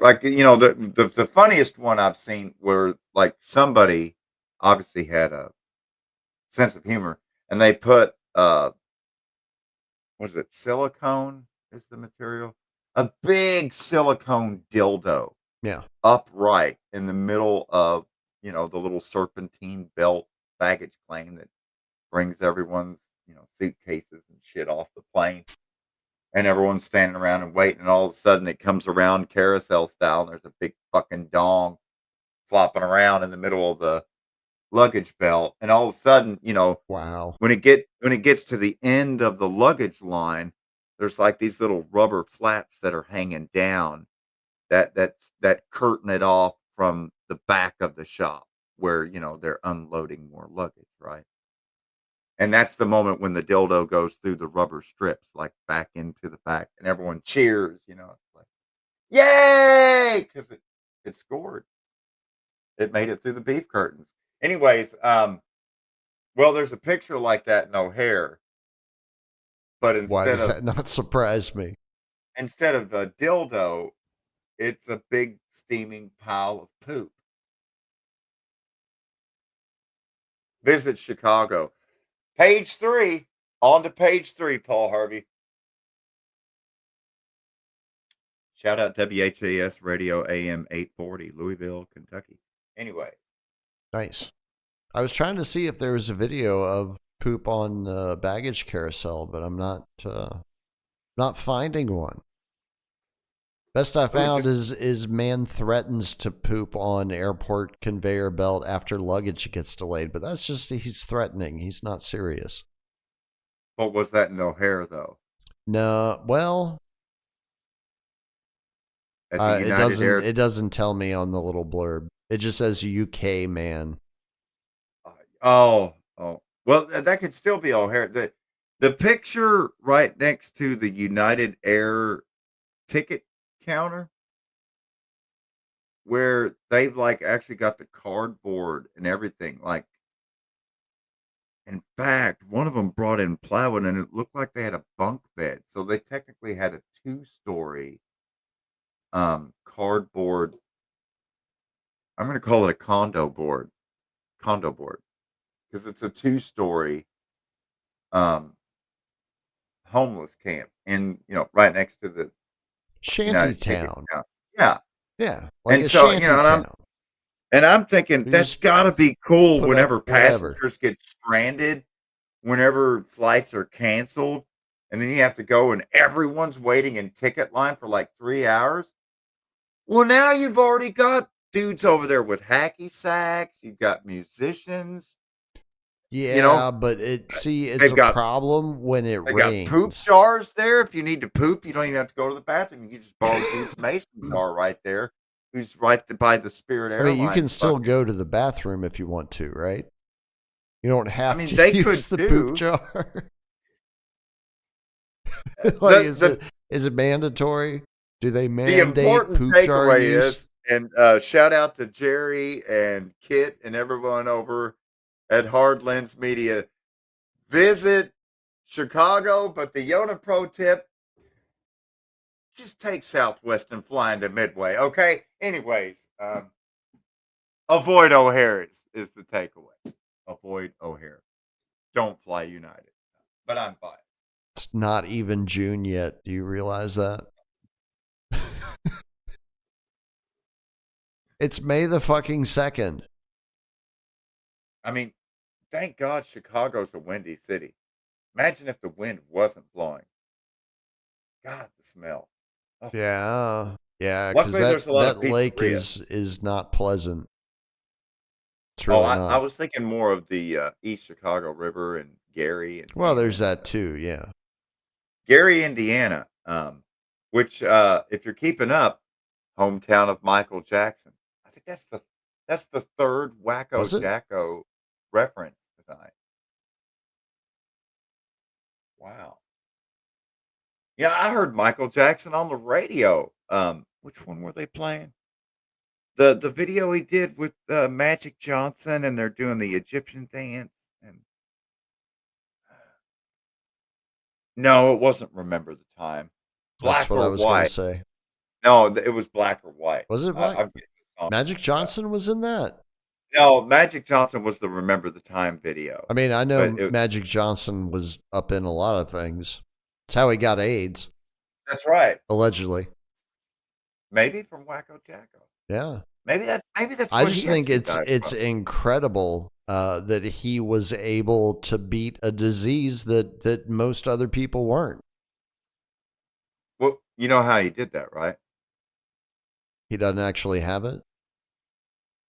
the funniest one I've seen where like somebody obviously had a sense of humor and they put what is it, silicone is the material, a big silicone dildo Yeah. upright in the middle of the little serpentine belt baggage claim that brings everyone's suitcases and shit off the plane. and everyone's standing around and waiting, and all of a sudden it comes around carousel style, and there's a big fucking dong flopping around in the middle of the luggage belt, and all of a sudden, Wow. when it gets to the end of the luggage line, there's like these little rubber flaps that are hanging down that curtain it off from the back of the shop where, they're unloading more luggage, right? And that's the moment when the dildo goes through the rubber strips, like, back into the back, and everyone cheers, it's like, "Yay!" 'Cause it scored. It made it through the beef curtains. Anyways, well, there's a picture like that in O'Hare, but Why does that not surprise me? instead of a dildo, it's a big steaming pile of poop. Visit Chicago. Page 3. On to page 3, Paul Harvey. Shout out WHAS Radio AM 840, Louisville, Kentucky. Anyway, Nice. I was trying to see if there was a video of poop on the baggage carousel, but I'm not finding one. Best I found is man threatens to poop on airport conveyor belt after luggage gets delayed, but that's just he's threatening. He's not serious. what was that in O'Hare, though? No, well, At the it United doesn't Air. it doesn't tell me on the little blurb. It just says UK man. Oh. Well, that could still be O'Hare. The picture right next to the United Air ticket counter where they've, like, actually got the cardboard and everything, like, in fact, one of them brought in plywood, and it looked like they had a bunk bed, so they technically had a two-story, cardboard. I'm gonna call it a condo board, because it's a two-story, um, homeless camp right next to the Shanty United Ticket town. counter. Yeah, Yeah, like and a so, shanty and town. I'm thinking You that's just gotta be cool put whenever up whatever. passengers get stranded, whenever flights are canceled, and then you have to go and everyone's waiting in ticket line for, like, 3 hours. Well, now you've already got dudes over there with hacky sacks, you've got musicians, you know, Yeah, but it's they've a got problem when it they got poop rains. jars there. If you need to poop, you don't even have to go to the bathroom. You can just borrow dude's mason jar right there, who's by the Spirit I mean, you can Airlines still fucking. go to the bathroom if you want to, right? You don't I have mean, to they use could the poop too. jar. Like, The the is it mandatory? Do they the mandate important poop jar takeaway use? is, and shout out to Jerry and Kit and everyone over at Hard Lens Media. Visit Chicago, but the Yona pro tip: just take Southwest and fly into Midway. Okay. Anyways, avoid O'Hare is the takeaway. Avoid O'Hare. Don't fly United. But I'm fine. It's not even June yet. Do you realize that? It's May the fucking 2nd. I mean, thank God Chicago's a windy city. Imagine if the wind wasn't blowing. God, the smell. Oh, Yeah. Yeah, because luckily, there's a lot of that lake pizzerias. is not pleasant. It's Oh, really I not. was thinking more of the East Chicago River and Gary, Well, there's Indiana. that too, yeah. Gary, Indiana, which, if you're keeping up, hometown of Michael Jackson. I think that's the third Wacko Was it? Jacko reference tonight. Wow. Yeah, I heard Michael Jackson on the radio. Which one were they playing? The video he did with Magic Johnson, and they're doing the Egyptian dance. And no, it wasn't. Remember the time, That's black what I or was going to white? say. No, it was black or white. Was it black? I'm getting the song Magic mixed up. Johnson was in that? No, Magic Johnson was the Remember the Time video, I mean, I but know Magic Johnson was up in a lot of things. It's how he got AIDS, that's right. allegedly. Maybe from Wacko Jacko. Yeah. Maybe that's I where just he think actually died it's from. incredible that he was able to beat a disease that most other people weren't. You know how he did that, right? He doesn't actually have it?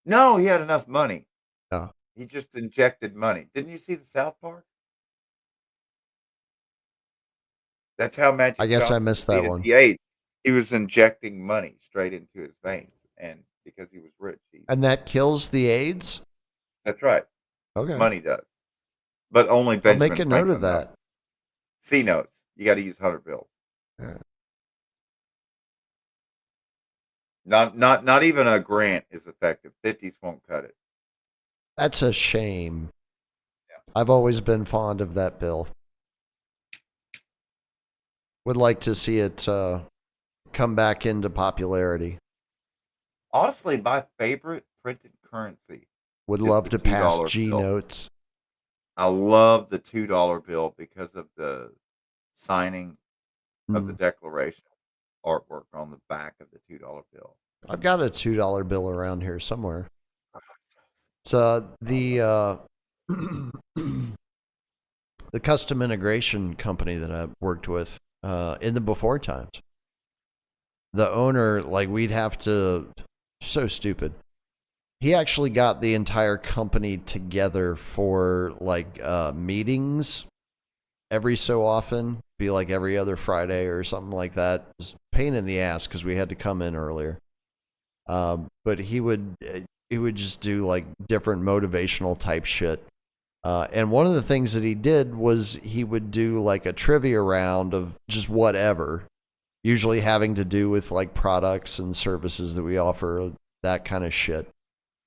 No, he had enough money. Oh. He just injected money. Didn't you see the South Park? That's how I Magic guess I Johnson missed that defeated one. the AIDS. He was injecting money straight into his veins, and because he was rich, And that kills the AIDS? that's right. Okay. Money does, but only I'll make Benjamin a note of Franklin knows. that. C notes. You got to use 100 bills. Yeah. Not even a grant is effective. 50s won't cut it. That's a shame. Yeah. I've always been fond of that bill. Would like to see it come back into popularity. Honestly, my favorite printed currency Would is love the to pass $2 G bill. notes. I love the $2 bill because of the signing of the Declaration artwork on the back of the $2 bill. I've got a $2 bill around here somewhere. It's the the custom integration company that I worked with in the before times. The owner, like, we'd have to, so stupid. He actually got the entire company together for like meetings every so often, be like every other Friday or something like that. It was a pain in the ass because we had to come in earlier. But he would just do like different motivational type shit. And one of the things that he did was he would do like a trivia round of just whatever, usually having to do with like products and services that we offer, that kind of shit.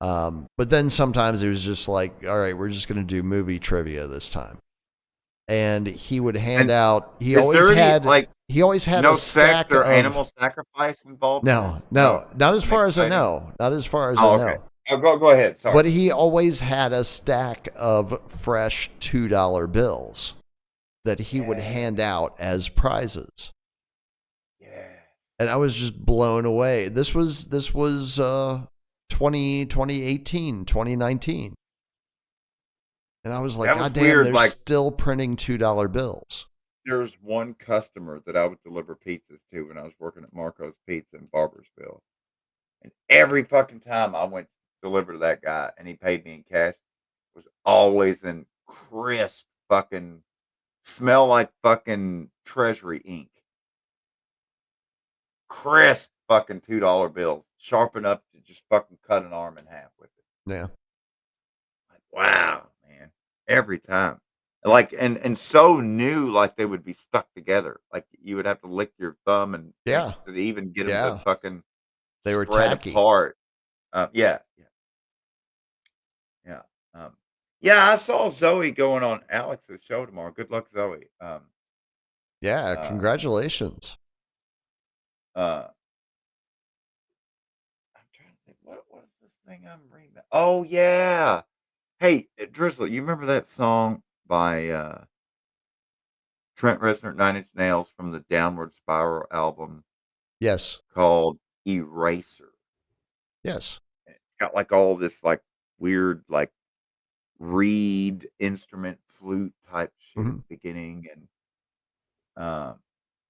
But then sometimes it was just like, all right, we're just going to do movie trivia this time. And he would hand out, he always had no a stack sex or of animal sacrifice involved in this? no, not as far as I exciting? know. Not as far as Oh, I okay. know. Oh, go ahead. Sorry. But he always had a stack of fresh $2 bills that he would hand out as prizes. Yeah. And I was just blown away. This was 2018, 2019. And I was like, That was God damn, weird. they're Like, still printing $2 bills. there's one customer that I would deliver pizzas to when I was working at Marco's Pizza in Barbersville. And every fucking time I went to deliver to that guy and he paid me in cash, it was always in crisp fucking, smell like fucking treasury ink. Crisp fucking $2 bills. Sharp enough to just fucking cut an arm in half with it. Yeah. Like, wow, man. Every time. Like, and so new, like they would be stuck together. Like you would have to lick your thumb and Yeah. to even get them to Yeah. fucking They were spread tacky. apart. Yeah. Yeah. Um, yeah, I saw Zoe going on Alex's show tomorrow. Good luck, Zoe. Yeah. Uh, Congratulations. I'm trying to think. What is this thing I'm reading? Oh yeah. Hey, Drizzle, you remember that song by Trent Reznor, Nine Inch Nails, from the Downward Spiral album Yes. called Eraser? Yes. It's got like all this like weird like reed instrument flute type shit at the beginning, and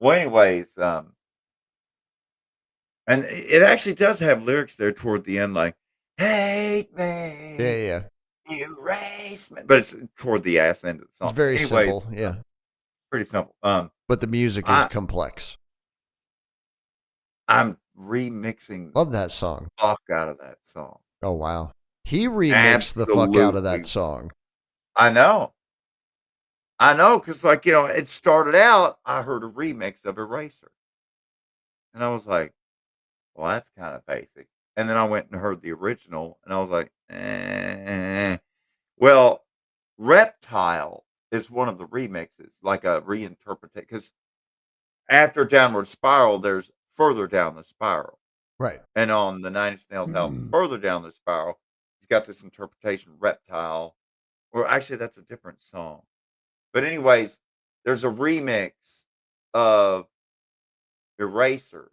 well, anyways, and it actually does have lyrics there toward the end, like "Hate Yeah. me, Yeah. erase me," but it's toward the ass end of the It's song. very Anyways, simple. Yeah. pretty simple. But the music is I complex. I'm remixing Love that song. the fuck out of that song. Oh, wow. He remixed the fuck out of that Absolutely, song. I know, because like it started out. I heard a remix of Eraser, and I was like, "Well, that's kind of basic." And then I went and heard the original, and I was like, "Eh." Well, Reptile is one of the remixes, like a reinterpretation. Because after Downward Spiral, there's Further Down the Spiral. Right. And on the Nine Inch Nails album, Further Down the Spiral, he's got this interpretation, Reptile. Or actually, that's a different song. But anyways, there's a remix of Eraser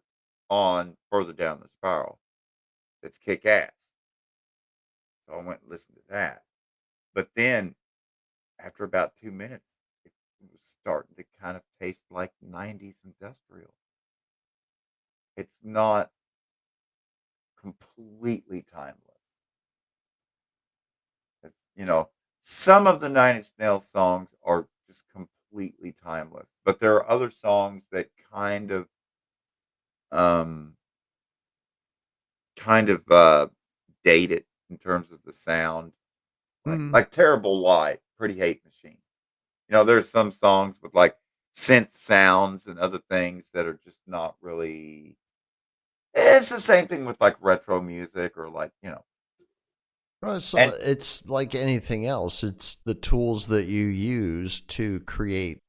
on Further Down the Spiral that's kick ass. So I went and listened to that. But then after about 2 minutes, it was starting to kind of taste like 90s industrial. it's not completely timeless. Some of the Nine Inch Nails songs are just completely timeless, but there are other songs that um, date it in terms of the sound, like Hmm. like Terrible Lie, Pretty Hate Machine. There's some songs with like synth sounds and other things that are just not really. It's the same thing with like retro music or Well, and it's like anything else. It's the tools that you use to create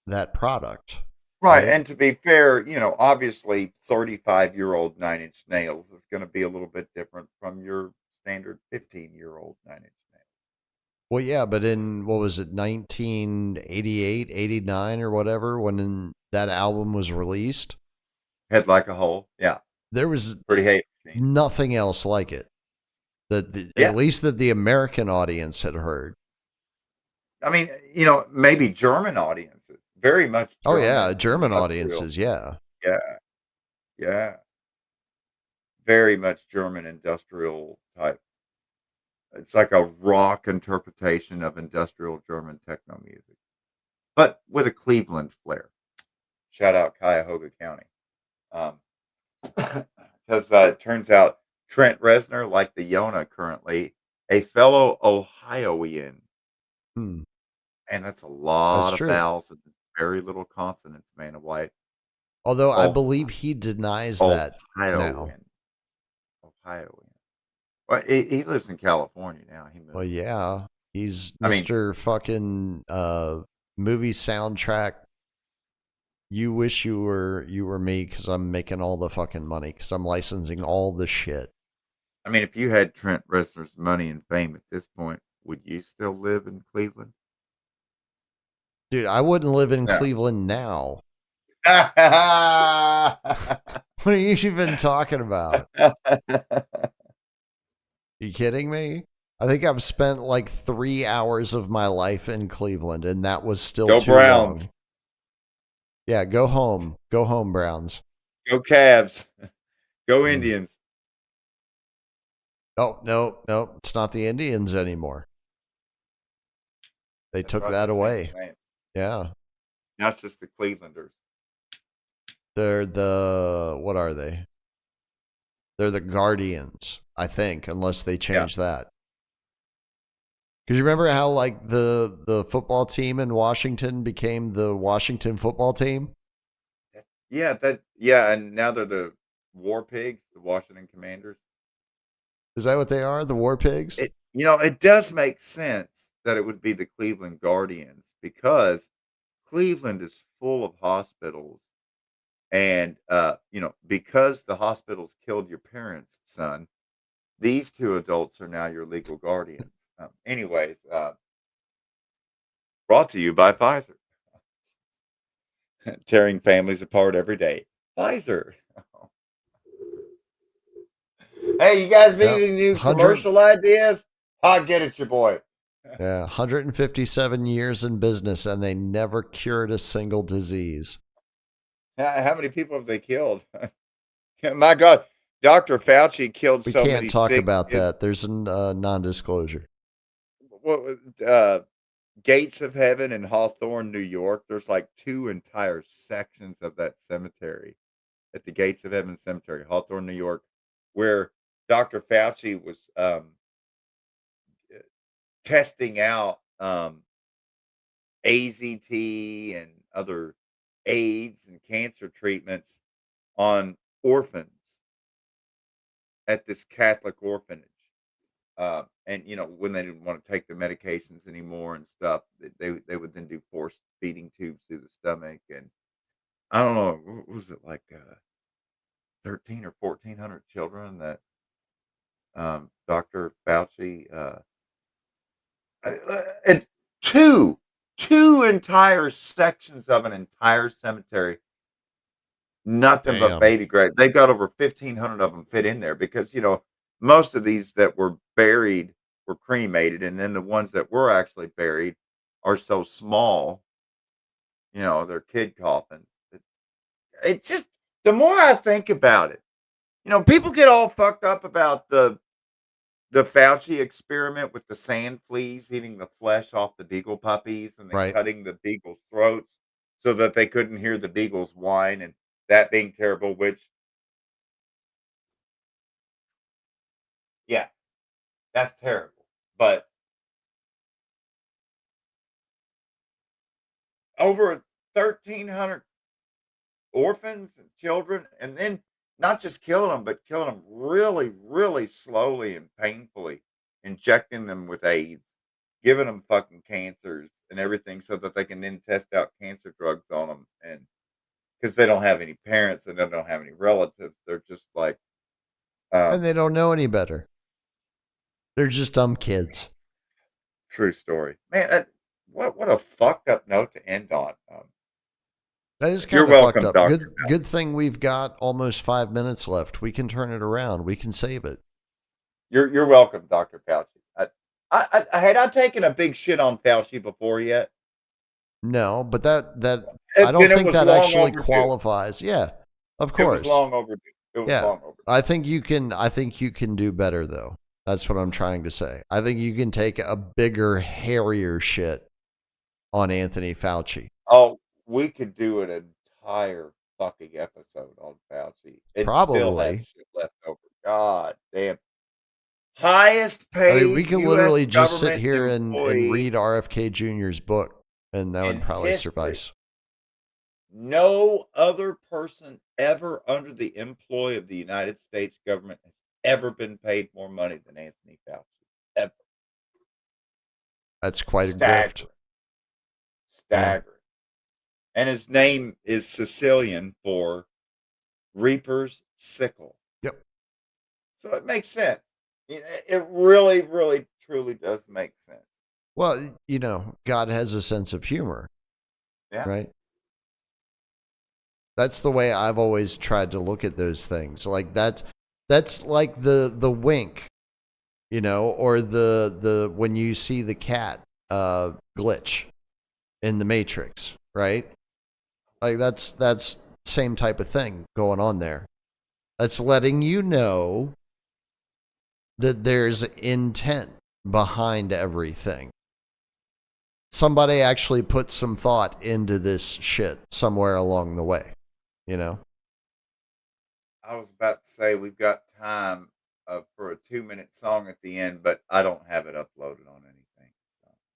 that product, right. right? And to be fair, obviously 35-year-old Nine Inch Nails is going to be a little bit different from your standard 15-year-old Nine Inch Nails. Well, yeah, but in what was it, 1988, 89, or whatever, that album was released, Head Like a Hole, yeah. there was Pretty Hate Machine, nothing else like it at yeah. least that the American audience had heard. I mean, maybe German audiences, very much Oh yeah, German German industrial, audiences, yeah. yeah, yeah, very much German industrial type. It's like a rock interpretation of industrial German techno music, but with a Cleveland flair. Shout out Cuyahoga County. Um, because it turns out Trent Reznor, like the Yona currently, a fellow Ohioan, Hmm, and that's a that's lot of true. vowels and very little consonants, man of white. Although I Oh, believe he denies that now. Ohioan, Ohioan. Well, he lives in California now. He Well, moved. yeah, he's I mean, Mr. fucking movie soundtrack. You wish you were me because I'm making all the fucking money because I'm licensing all the shit. if you had Trent Reznor's money and fame at this point, would you still live in Cleveland? Dude, I wouldn't live in No. Cleveland now. What are you even talking about? You kidding me? I think I've spent like 3 hours of my life in Cleveland, and that was still Go too Browns. long. Yeah, go home. Go home, Browns. Go Cavs. Go Mm. Indians. Oh, no, no, it's not the Indians anymore. They I took thought that you changed away. the name. Yeah. Now it's just the Clevelanders. They're what are they? They're the Guardians, I think, unless they Yeah. change that. Because you remember how like the football team in Washington became the Washington football team? Yeah, and now they're the War Pigs, the Washington Commanders. Is that what they are? The War Pigs? It does make sense that it would be the Cleveland Guardians because Cleveland is full of hospitals and because the hospitals killed your parents, son, these two adults are now your legal guardians. Anyways, brought to you by Pfizer. Tearing families apart every day. Pfizer. Hey, you guys need Yep. any new 100 commercial ideas? I'll get it, your boy. Yeah, 157 years in business and they never cured a single disease. How many people have they killed? My God, Dr. Fauci killed We so can't many talk sick about kids. that. There's a non-disclosure. What uh, Gates of Heaven in Hawthorne, New York? There's like two entire sections of that cemetery at the Gates of Heaven Cemetery, Hawthorne, New York, where Dr. Fauci was testing out AZT and other AIDS and cancer treatments on orphans at this Catholic orphanage. And when they didn't want to take the medications anymore and stuff, they would then do forced feeding tubes through the stomach, and I don't know, what was it like 13 or 1400 children that Dr. Fauci and two entire sections of an entire cemetery, nothing but Damn. baby grave. They've got over 1,500 of them fit in there because, most of these that were buried were cremated, and then the ones that were actually buried are so small, they're kid coffins. It's just the more I think about it, people get all fucked up about the Fauci experiment with the sand fleas eating the flesh off the beagle puppies and then Right. cutting the beagles' throats so that they couldn't hear the beagles whine and that being terrible, which, yeah, that's terrible. But over 1,300 orphans and children, and then not just killing them, but killing them really, really slowly and painfully, injecting them with AIDS, giving them fucking cancers and everything so that they can then test out cancer drugs on them. And because they don't have any parents and they don't have any relatives, they're just like, And they don't know any better. They're just dumb kids. true story. Man, what a fucked up note to end on. That is You're kind of fucked welcome, up. Doctor. Good thing we've got almost 5 minutes left. We can turn it around. We can save it. You're welcome, Doctor Fauci. Had I taken a big shit on Fauci before yet? No, but that I don't Then it think was that long actually overdue. qualifies. Yeah, of It was course. long overdue. It was Yeah. long overdue. I think you can do better though. That's what I'm trying to say. I think you can take a bigger, hairier shit on Anthony Fauci. Oh, we could do an entire fucking episode on Fauci and still have Probably. shit left over. God damn. Highest I mean, we paid could U.S. literally just sit government here and employee read RFK Jr.'s book, and that would in probably history. suffice. No other person ever under the employ of the United States government has ever been paid more money than Anthony Fauci. Ever. That's quite a grift. Staggering. Staggering. And his name is Sicilian for reaper's sickle. Yep. So it makes sense. It really, really, truly does make sense. Well, God has a sense of humor, Yeah. right? That's the way I've always tried to look at those things. Like that's like the wink, or the when you see the cat glitch in the Matrix, right? Like that's same type of thing going on there. That's letting you know that there's intent behind everything. Somebody actually put some thought into this shit somewhere along the way, I was about to say we've got time for a 2-minute song at the end, but I don't have it uploaded on anything.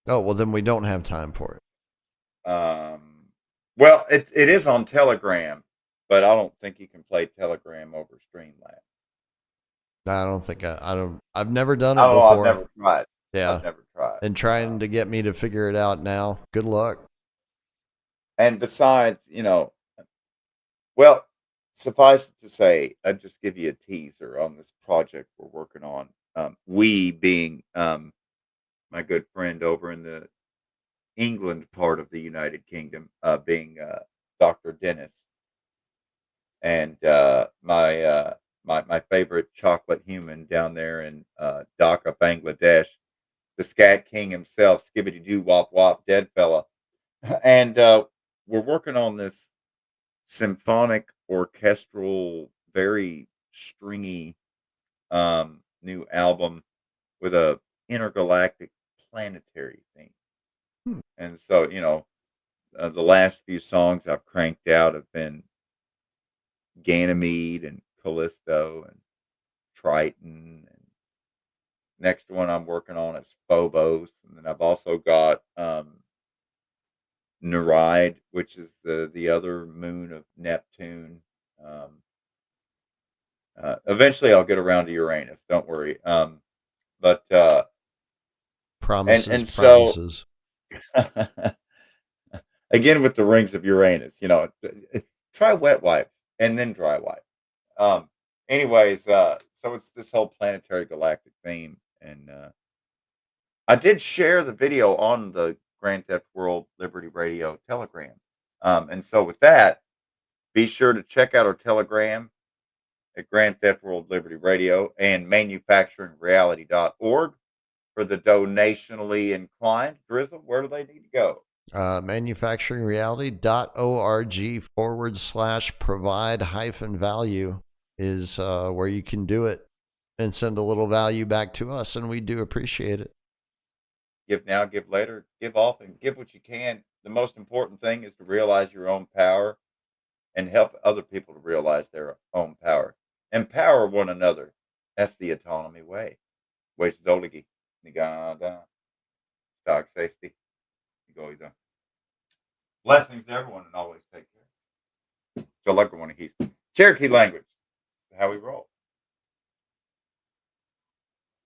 Oh, well, then we don't have time for it. Well, it is on Telegram, but I don't think you can play Telegram over Streamlabs. I don't think I've never done it Oh, before. I've never tried. Yeah. I've never tried. And trying to get me to figure it out now. Good luck. And besides, well, suffice it to say, I'd just give you a teaser on this project we're working on. We being my good friend over in the England part of the United Kingdom, being Dr. Dennis, and my favorite chocolate human down there in Dhaka, Bangladesh, the Scat King himself, Skibbity Doo Wop Wop, dead fella, and we're working on this symphonic, orchestral, very stringy new album with a intergalactic planetary theme. And so, the last few songs I've cranked out have been Ganymede and Callisto and Triton. And next one I'm working on is Phobos. And then I've also got Nereid, which is the other moon of Neptune. Eventually I'll get around to Uranus. Don't worry. But Promises, and so promises. again with the rings of Uranus, try wet wipes and then dry wipe. Anyways, so it's this whole planetary galactic theme, and I did share the video on the Grand Theft World Liberty Radio Telegram. And so with that, be sure to check out our Telegram at Grand Theft World Liberty Radio and manufacturingreality.org for the donationally inclined. Drizzle, where do they need to go? manufacturingreality.org/provide-value is where you can do it and send a little value back to us, and we do appreciate it. Give now, give later, give often, give what you can. The most important thing is to realize your own power and help other people to realize their own power. Empower one another. That's the autonomy way. Wejdoligi. Nigada. Stock safety. Blessings to everyone and always take care. So like one of Cherokee language. How we roll.